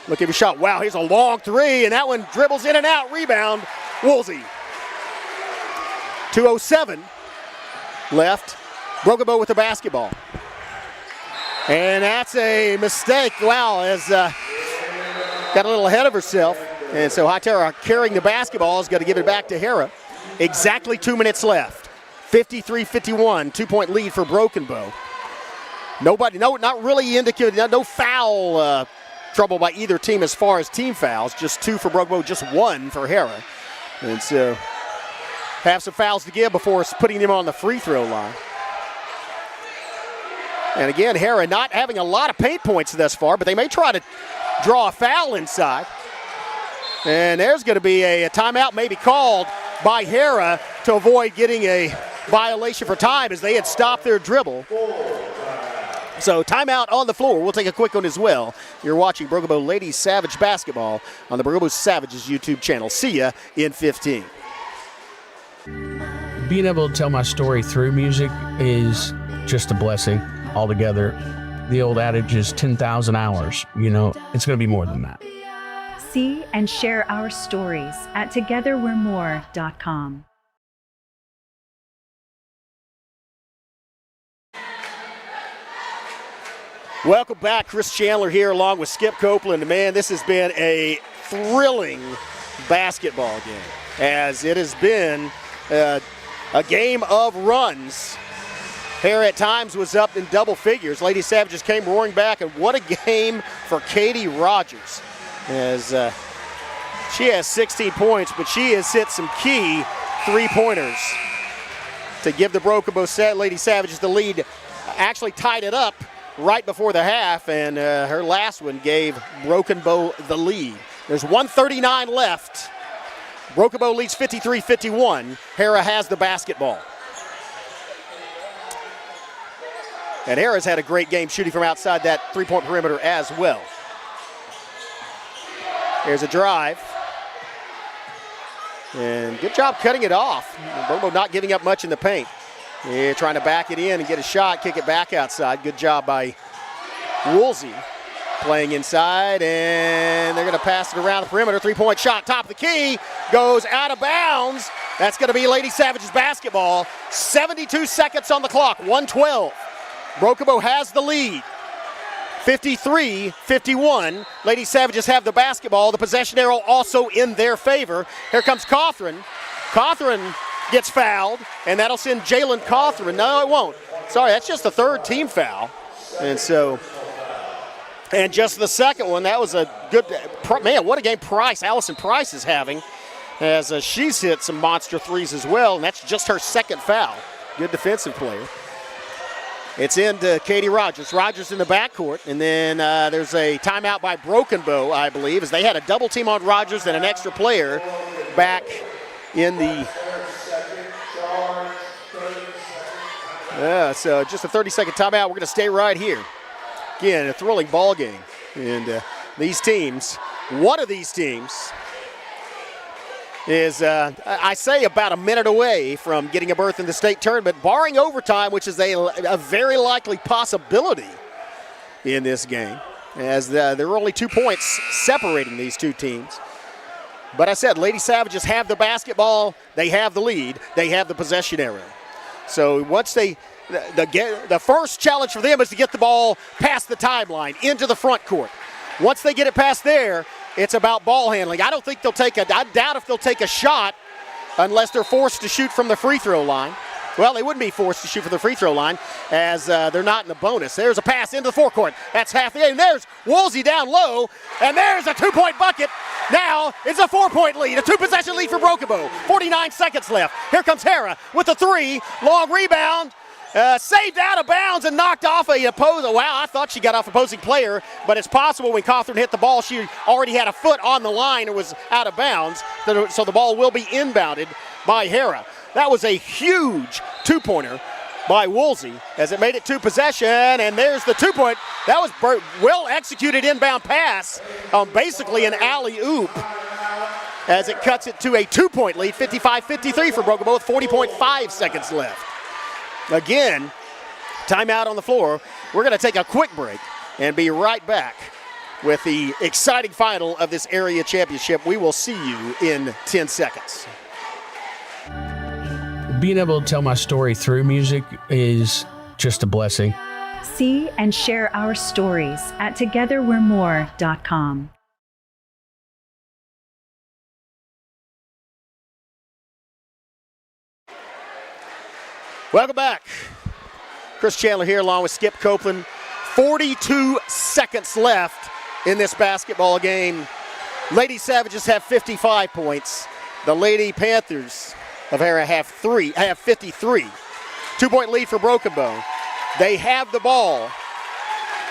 Look at his shot. Wow, here's a long three, and that one dribbles in and out. Rebound, Woolsey. 2:07 left. Broken Bow with the basketball. And that's a mistake. Wow, has got a little ahead of herself. And so Harrah carrying the basketball is going to give it back to Harrah. Exactly 2 minutes left. 53-51, 2-point lead for Broken Bow. Not really indicated, no foul trouble by either team as far as team fouls. Just 2 for Broken Bow, just 1 for Harrah. And so have some fouls to give before putting them on the free throw line. And again, Harrah not having a lot of paint points thus far, but they may try to draw a foul inside. And there's going to be a timeout maybe called by Harrah to avoid getting a violation for time as they had stopped their dribble. So timeout on the floor. We'll take a quick one as well. You're watching Broken Bow Ladies Savage Basketball on the Broken Bow Savages YouTube channel. See ya in 15. Being able to tell my story through music is just a blessing altogether. The old adage is 10,000 hours. You know, it's going to be more than that. See and share our stories at togetherwe'remore.com. Welcome back. Chris Chandler here along with Skip Copeland. Man, this has been a thrilling basketball game, as it has been a game of runs. Harrah at times was up in double figures. Lady Savages came roaring back, and what a game for Katie Rogers, as she has 16 points, but she has hit some key three-pointers to give the Broken Bow Lady Savages the lead. Actually tied it up right before the half, and her last one gave Broken Bow the lead. There's 1:39 left. Broken Bow leads 53-51. Harrah has the basketball. And Harrah's had a great game shooting from outside that three-point perimeter as well. Here's a drive. And good job cutting it off. Broken Bow not giving up much in the paint. Yeah, trying to back it in and get a shot, kick it back outside. Good job by Woolsey. Playing inside, and they're going to pass it around the perimeter. Three-point shot, top of the key, goes out of bounds. That's going to be Lady Savages basketball. 72 seconds on the clock, 1:12. Broken Bow has the lead. 53-51. Lady Savages have the basketball. The possession arrow also in their favor. Here comes Cawthron. Cawthron gets fouled, and that'll send Jalen Cawthron. No, it won't. Sorry, that's just the third team foul. And so, and just the second one, that was a good, man, what a game Allison Price is having, as she's hit some monster threes as well, and that's just her second foul. Good defensive player. It's into Katie Rogers. Rogers in the backcourt, and then there's a timeout by Broken Bow, I believe, as they had a double team on Rogers and an extra player back in the. Yeah, so just a 30-second timeout. We're going to stay right here. Again, a thrilling ball game. And these teams, one of these teams is, I say, about a minute away from getting a berth in the state tournament, barring overtime, which is a very likely possibility in this game, as there are only 2 points separating these two teams. But I said, Lady Savages have the basketball, they have the lead, they have the possession arrow. So once the first challenge for them is to get the ball past the timeline into the front court. Once they get it past there, it's about ball handling. I doubt if they'll take a shot unless they're forced to shoot from the free throw line. Well, they wouldn't be forced to shoot from the free throw line, as they're not in the bonus. There's a pass into the forecourt. That's half the game. There's Woolsey down low, and there's a 2-point bucket. Now it's a 4-point lead, a 2-possession lead for Broken Bow. 49 seconds left. Here comes Harrah with the three. Long rebound. Saved out of bounds and knocked off a opposing. Wow, I thought she got off opposing player, but it's possible when Cawthron hit the ball, she already had a foot on the line and was out of bounds. So the ball will be inbounded by Harrah. That was a huge two-pointer by Woolsey as it made it 2 possession, and there's the 2-point. That was well-executed inbound pass, basically an alley-oop, as it cuts it to a 2-point lead, 55-53 for Broken Bow with 40.5 seconds left. Again, timeout on the floor. We're going to take a quick break and be right back with the exciting final of this area championship. We will see you in 10 seconds. Being able to tell my story through music is just a blessing. See and share our stories at togetherwe'remore.com. Welcome back. Chris Chandler here along with Skip Copeland. 42 seconds left in this basketball game. Lady Savages have 55 points. The Lady Panthers of Harrah have 53. 2-point lead for Broken Bow. They have the ball.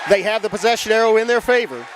They have the possession arrow in their favor.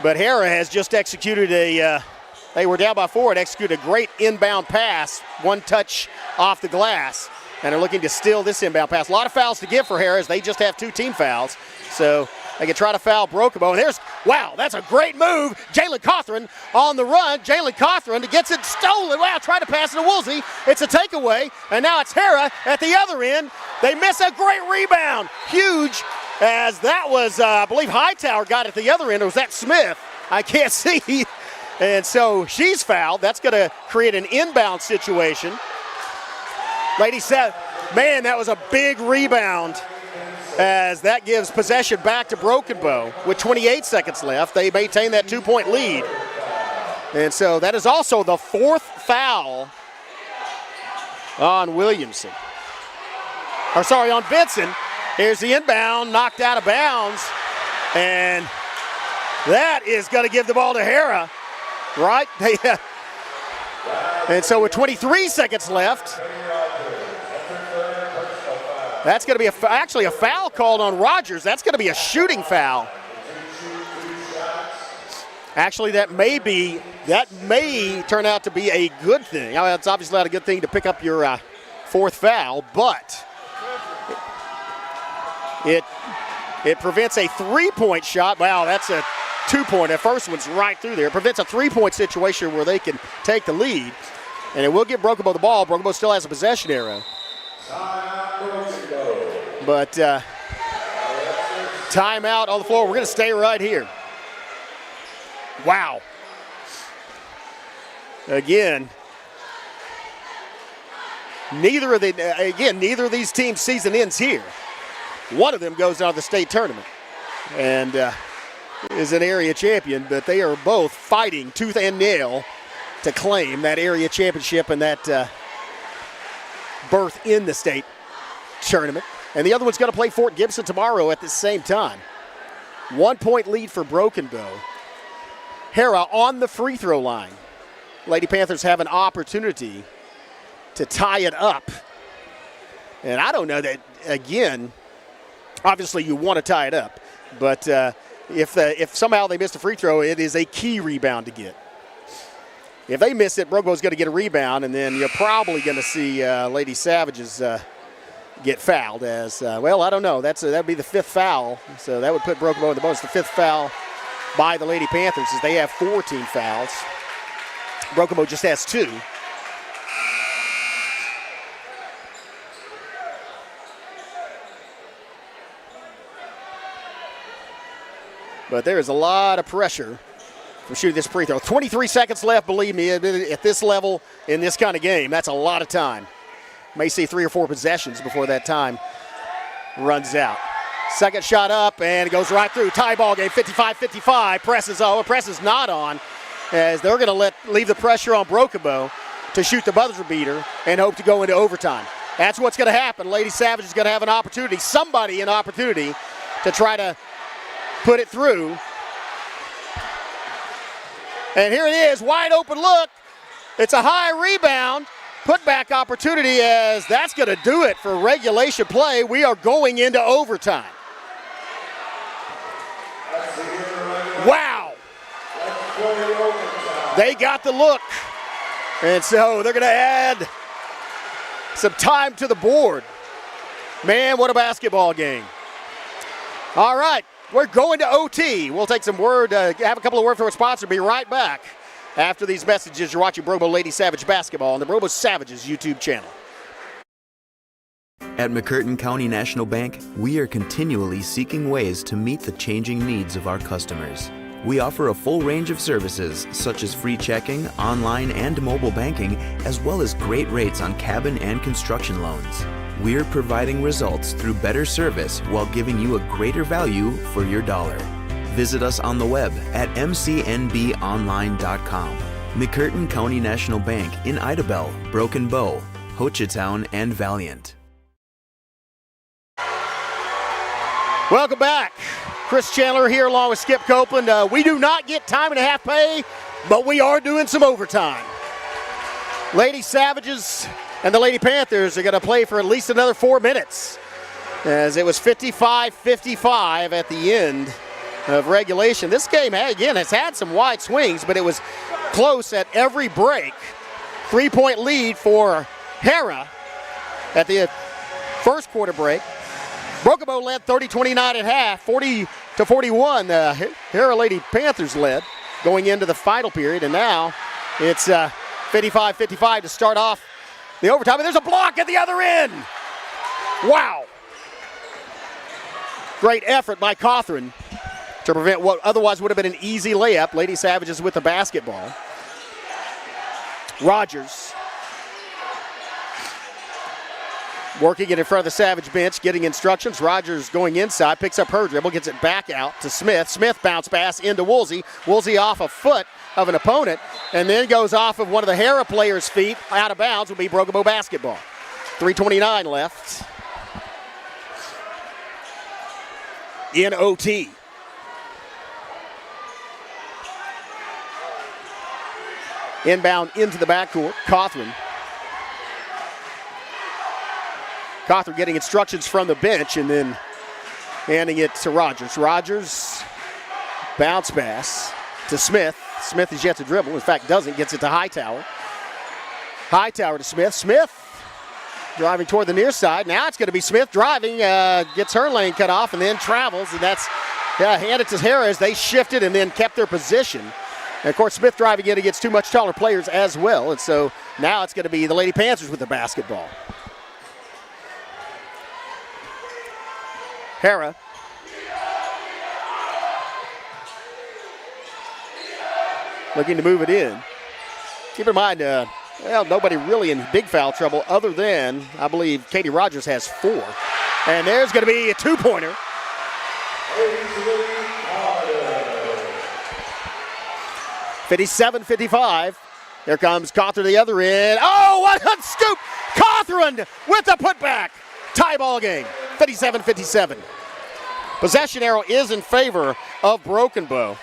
But Harrah has just executed they were down by 4 and executed a great inbound pass, one touch off the glass, and are looking to steal this inbound pass. A lot of fouls to give for Harrah as they just have 2 team fouls. So they can try to foul Broken Bow. And wow, that's a great move. Jalen Cothran on the run. Jalen Cothran gets it stolen. Wow, trying to pass it to Woolsey. It's a takeaway, and now it's Harrah at the other end. They miss a great rebound. Huge, as that was, I believe Hightower got it at the other end. Or was that Smith? I can't see. And so she's fouled. That's going to create an inbound situation. Lady said, man, that was a big rebound, as that gives possession back to Broken Bow with 28 seconds left. They maintain that 2-point lead. And so that is also the 4th foul on Williamson. On Vinson. Here's the inbound, knocked out of bounds. And that is going to give the ball to Harrah, right? And so with 23 seconds left, that's going to be actually a foul called on Rogers. That's going to be a shooting foul. Actually, that may turn out to be a good thing. I mean, it's obviously not a good thing to pick up your 4th foul, but it prevents a 3-point shot. Wow, that's a 2-point. The first one's right through there. It prevents a 3-point situation where they can take the lead, and it will give Broken Bow the ball. Broken Bow still has a possession arrow. But timeout on the floor. We're going to stay right here. Wow. Again, neither of these teams' season ends here. One of them goes out of the state tournament and is an area champion, but they are both fighting tooth and nail to claim that area championship and that berth in the state tournament. And the other one's going to play Fort Gibson tomorrow at the same time. 1-point lead for Broken Bow. Harrah on the free throw line. Lady Panthers have an opportunity to tie it up. And I don't know that, again, obviously you want to tie it up. But if somehow they missed a free throw, it is a key rebound to get. If they miss it, Broken Bow's going to get a rebound, and then you're probably going to see Lady Savages get fouled as, well, I don't know. That would be the 5th foul. So that would put Broken Bow in the bonus. The 5th foul by the Lady Panthers as they have 14 fouls. Broken Bow just has 2. But there is a lot of pressure from shooting this free throw. 23 seconds left, believe me, at this level, in this kind of game, that's a lot of time. May see 3 or 4 possessions before that time runs out. Second shot up, and it goes right through. Tie ball game, 55-55. Press is not on, as they're going to leave the pressure on Broken Bow to shoot the buzzer beater and hope to go into overtime. That's what's going to happen. Lady Savage is going to have an opportunity, an opportunity to try to put it through. And here it is, wide open look. It's a high rebound. Putback opportunity, as that's going to do it for regulation play. We are going into overtime. Wow. They got the look. And so they're going to add some time to the board. Man, what a basketball game. All right, we're going to OT. We'll take some have a couple of words from our sponsor. Be right back. After these messages, you're watching Broken Bow Lady Savage Basketball on the Broken Bow Savages YouTube channel. At McCurtain County National Bank, we are continually seeking ways to meet the changing needs of our customers. We offer a full range of services such as free checking, online and mobile banking, as well as great rates on cabin and construction loans. We're providing results through better service while giving you a greater value for your dollar. Visit us on the web at mcnbonline.com. McCurtain County National Bank in Idabel, Broken Bow, Hochatown, and Valiant. Welcome back. Chris Chandler here along with Skip Copeland. We do not get time and a half pay, but we are doing some overtime. Lady Savages and the Lady Panthers are going to play for at least another 4 minutes, as it was 55-55 at the end of regulation. This game, again, has had some wide swings, but it was close at every break. 3-point lead for Harrah at the first quarter break. Broken Bow led 30-29 at half, 40-41. The Harrah Lady Panthers led going into the final period, and now it's 55-55 to start off the overtime. And there's a block at the other end. Wow. Great effort by Cawthron to prevent what otherwise would have been an easy layup. Lady Savages with the basketball. Rogers working it in front of the Savage bench, getting instructions. Rogers going inside, picks up her dribble, gets it back out to Smith. Smith bounce pass into Woolsey. Woolsey off a foot of an opponent, and then goes off of one of the Harrah players' feet. Out of bounds will be Broken Bow basketball. 3:29 left in OT. Inbound into the backcourt, Cawthron. Cawthron getting instructions from the bench and then handing it to Rogers. Rogers, bounce pass to Smith. Smith is yet to dribble. In fact, doesn't. Gets it to Hightower. Hightower to Smith. Smith driving toward the near side. Now it's going to be Smith driving. Gets her lane cut off and then travels. And that's handed to Harrah as they shifted and then kept their position. And, of course, Smith driving in against two much taller players as well. And so now it's going to be the Lady Panthers with the basketball. Harrah. Looking to move it in. Keep in mind, nobody really in big foul trouble other than, I believe, Katie Rogers has 4. And there's going to be a two-pointer. 57-55. Here comes Cawthron the other end. Oh, what a scoop! Cawthron with the putback. Tie ball game, 57-57. Possession arrow is in favor of Broken Bow.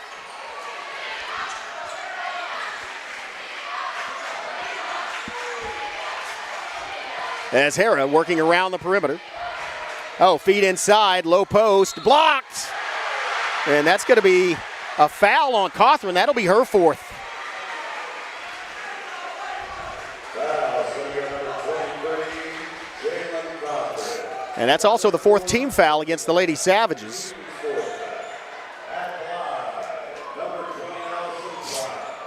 As Harrah working around the perimeter. Oh, feed inside, low post, blocked. And that's going to be a foul on Cawthron. That'll be her 4th. And that's also the 4th team foul against the Lady Savages.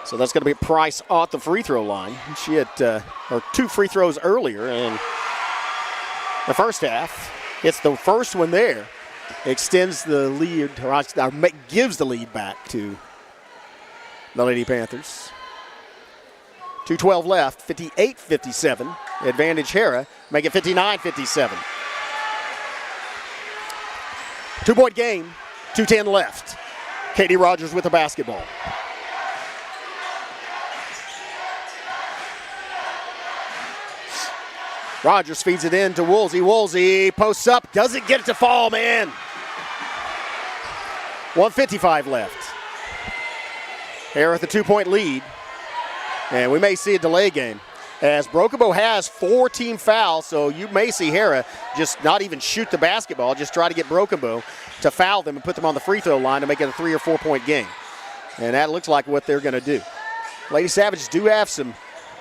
So that's going to be Price off the free throw line. She had her 2 free throws earlier in the first half. It's the first one there. Extends the lead, or gives the lead back to the Lady Panthers. 2:12 left, 58-57. Advantage Harrah, make it 59-57. 2-point game, 2:10 left. Katie Rogers with the basketball. Rogers feeds it in to Woolsey. Woolsey posts up, doesn't get it to fall, man. 1:55 left. Harrah with a 2-point lead. And we may see a delay game, as Broken Bow has 4 team fouls, so you may see Harrah just not even shoot the basketball, just try to get Broken Bow to foul them and put them on the free throw line to make it a 3 or 4 point game. And that looks like what they're going to do. Lady Savages do have some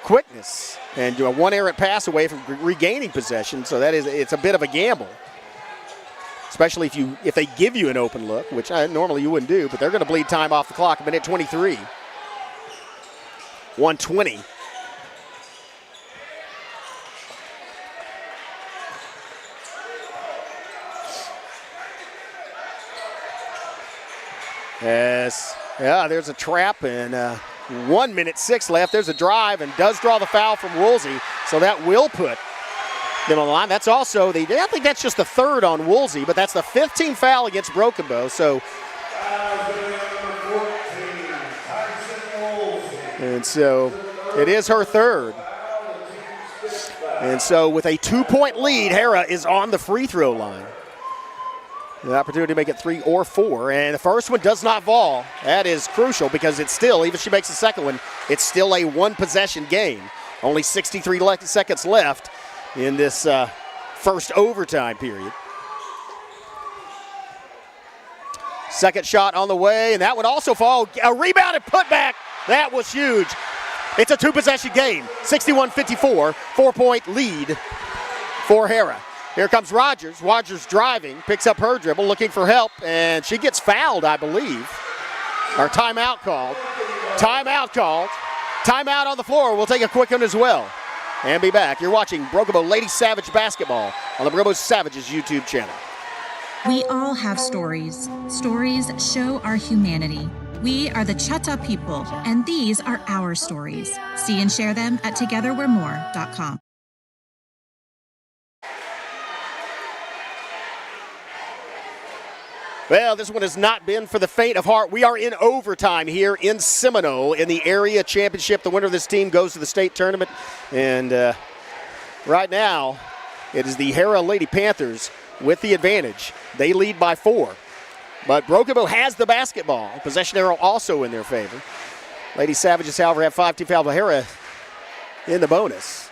quickness and do a 1 errant pass away from regaining possession, so it's a bit of a gamble. Especially if they give you an open look, which normally you wouldn't do, but they're going to bleed time off the clock, minute 23. 1:20. There's a trap, and 1:06 left. There's a drive, and does draw the foul from Woolsey, so that will put them on the line. That's also I think that's just the third on Woolsey, but that's the 15th foul against Broken Bow. So, it is her third. And so with a 2-point lead, Harrah is on the free throw line. The opportunity to make it 3 or 4, and the first one does not fall. That is crucial because it's still, even if she makes the second one, it's still a one-possession game. Only 63 seconds left in this first overtime period. Second shot on the way, and that would also fall. A rebound and putback. That was huge. It's a two-possession game. 61-54, 4-point lead for Harrah. Here comes Rogers. Rogers driving, picks up her dribble, looking for help, and she gets fouled, I believe. Or timeout called. Timeout called. Timeout on the floor. We'll take a quick one as well. And be back. You're watching Broken Bow Lady Savage Basketball on the Broken Bow Savages YouTube channel. We all have stories. Stories show our humanity. We are the Chutta people, and these are our stories. See and share them at togetherwe'remore.com. Well, this one has not been for the faint of heart. We are in overtime here in Seminole in the area championship. The winner of this team goes to the state tournament. And right now, it is the Harrah Lady Panthers with the advantage. They lead by 4. But Broken Bow has the basketball. Possession arrow also in their favor. Lady Savages, however, have 5 team fouls. Harrah in the bonus.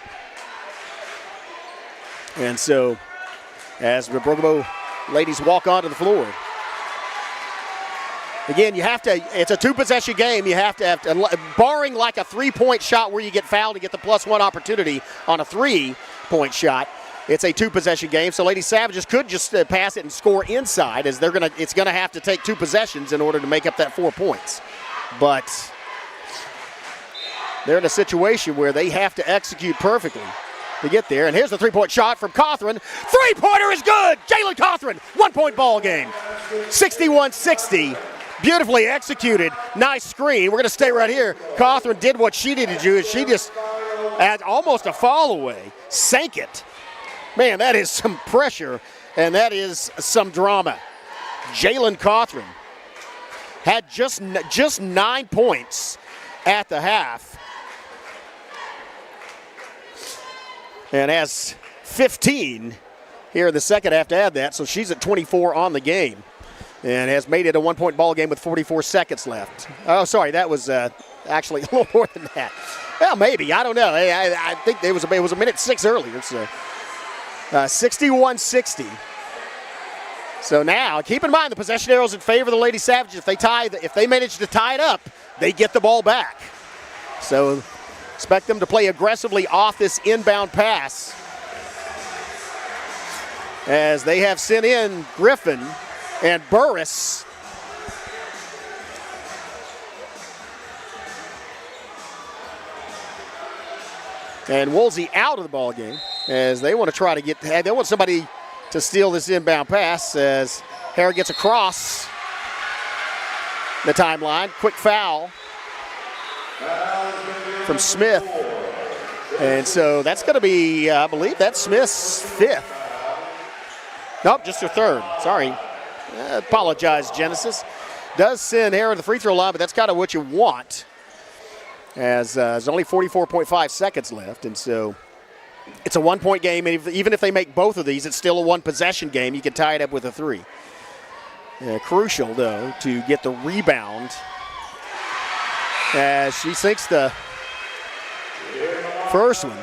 And so, as the Broken Bow ladies walk onto the floor, again, it's a two-possession game. You have to, barring like a 3-point shot where you get fouled to get the +1 opportunity on a 3-point shot, it's a two-possession game. So Lady Savages could just pass it and score inside, as it's gonna have to take 2 possessions in order to make up that 4 points. But they're in a situation where they have to execute perfectly to get there. And here's the 3-point shot from Cawthron. 3-pointer is good. Jalen Cawthron, 1-point ball game. 61-60. Beautifully executed. Nice screen. We're going to stay right here. Cawthron did what she needed to do. She just, at almost a fall away, sank it. Man, that is some pressure, and that is some drama. Jalen Cawthron had just 9 points at the half, and has 15 here in the second half to add that, so she's at 24 on the game and has made it a 1-point ball game with 44 seconds left. Oh, sorry, that was actually a little more than that. Well, maybe, I don't know. I think it was a minute 6 earlier, so 61-60. So now, keep in mind the possession arrows in favor of the Lady Savages. If they manage to tie it up, they get the ball back. So expect them to play aggressively off this inbound pass, as they have sent in Griffin and Burris. And Woolsey out of the ball game, as they want to try to they want somebody to steal this inbound pass, as Harrah gets across the timeline. Quick foul from Smith. And so that's going to be, I believe that's Smith's 5th. Nope, just her 3rd. Sorry. Apologize, Genesis. Does send Harrah to the free throw line, but that's kind of what you want, as there's only 44.5 seconds left. And so it's a 1-point game. And even if they make both of these, it's still a 1-possession game. You can tie it up with a 3. Crucial, though, to get the rebound, as she sinks the first one.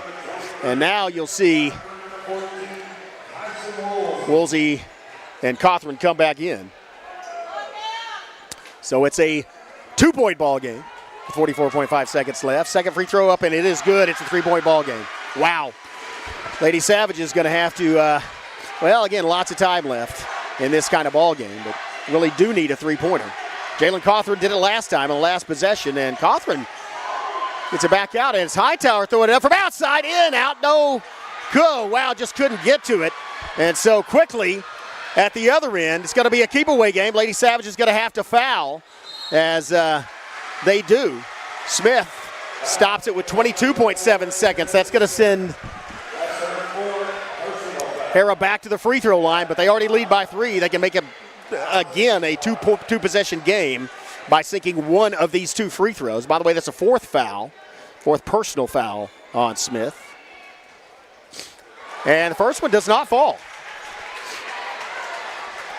And now you'll see Woolsey and Cawthron come back in. So it's a 2-point ball game. 44.5 seconds left. Second free throw up, and it is good. It's a 3-point ball game. Wow. Lady Savage is going to have to, again, lots of time left in this kind of ball game, but really do need a 3-pointer. Jalen Cawthron did it last time on the last possession, and Cawthron gets it back out, and it's Hightower throwing it up from outside, in, out, no, go. Wow, just couldn't get to it. And so quickly, at the other end, it's going to be a keep-away game. Lady Savage is going to have to foul as they do. Smith stops it with 22.7 seconds. That's going to send Harrah back to the free throw line, but they already lead by 3. They can make it, again, a two-possession game by sinking one of these 2 free throws. By the way, that's a 4th personal foul on Smith. And the first one does not fall.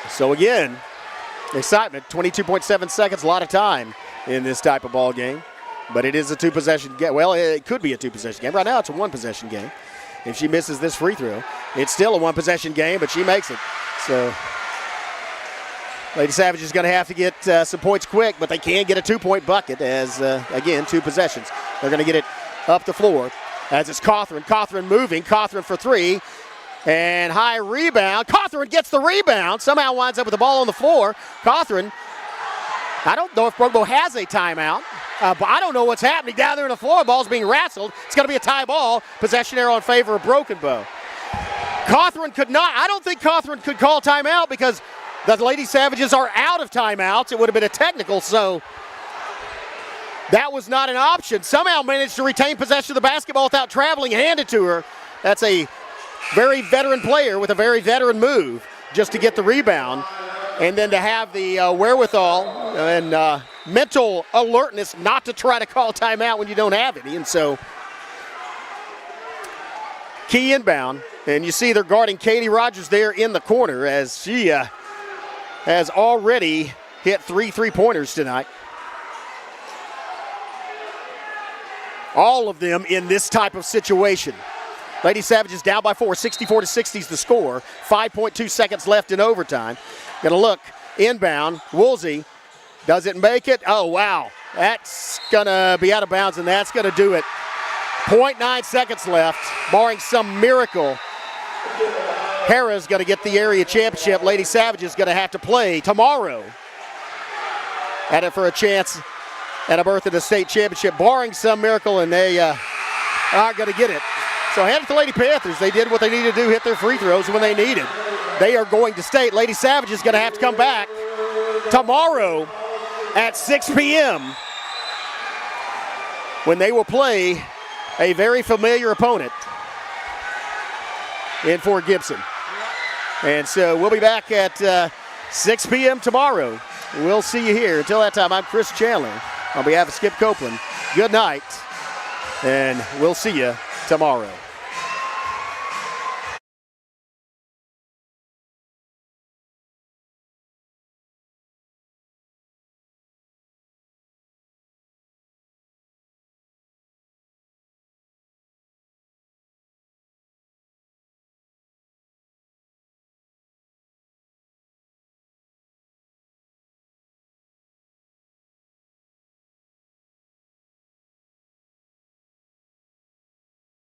So again, excitement, 22.7 seconds, a lot of time in this type of ball game. But it is a 2-possession game. Well, it could be a 2-possession game. Right now it's a 1-possession game. If she misses this free throw, it's still a 1-possession game, but she makes it. So Lady Savage is going to have to get some points quick, but they can get a 2-point bucket as, again, 2 possessions. They're going to get it up the floor as it's Cawthron. Cawthron moving. Cawthron for 3. And high rebound. Cawthron gets the rebound. Somehow winds up with the ball on the floor. Cawthron, I don't know if Brookbo has a timeout. But I don't know what's happening down there on the floor. Ball's being wrestled. It's going to be a tie ball. Possession arrow in favor of Broken Bow. Cawthron could not. I don't think Cawthron could call timeout because the Lady Savages are out of timeouts. It would have been a technical, so that was not an option. Somehow managed to retain possession of the basketball without traveling and hand it to her. That's a very veteran player with a very veteran move just to get the rebound. And then to have the wherewithal and mental alertness not to try to call timeout when you don't have any. And so, key inbound. And you see they're guarding Katie Rogers there in the corner as she has already hit 3 3-pointers tonight. All of them in this type of situation. Lady Savages down by 4, 64-60 is the score. 5.2 seconds left in overtime. Gonna look, inbound, Woolsey, does it make it? Oh, wow, that's gonna be out of bounds, and that's gonna do it. 0.9 seconds left, barring some miracle. Harrah's gonna get the area championship. Lady Savage is gonna have to play tomorrow at it for a chance at a berth in the state championship, barring some miracle, and they aren't gonna get it. So hand it to Lady Panthers. They did what they needed to do, hit their free throws when they needed. They are going to state. Lady Savage is going to have to come back tomorrow at 6 p.m. when they will play a very familiar opponent in Fort Gibson. And so we'll be back at 6 p.m. tomorrow. We'll see you here. Until that time, I'm Chris Chandler. On behalf of Skip Copeland, good night, and we'll see you tomorrow.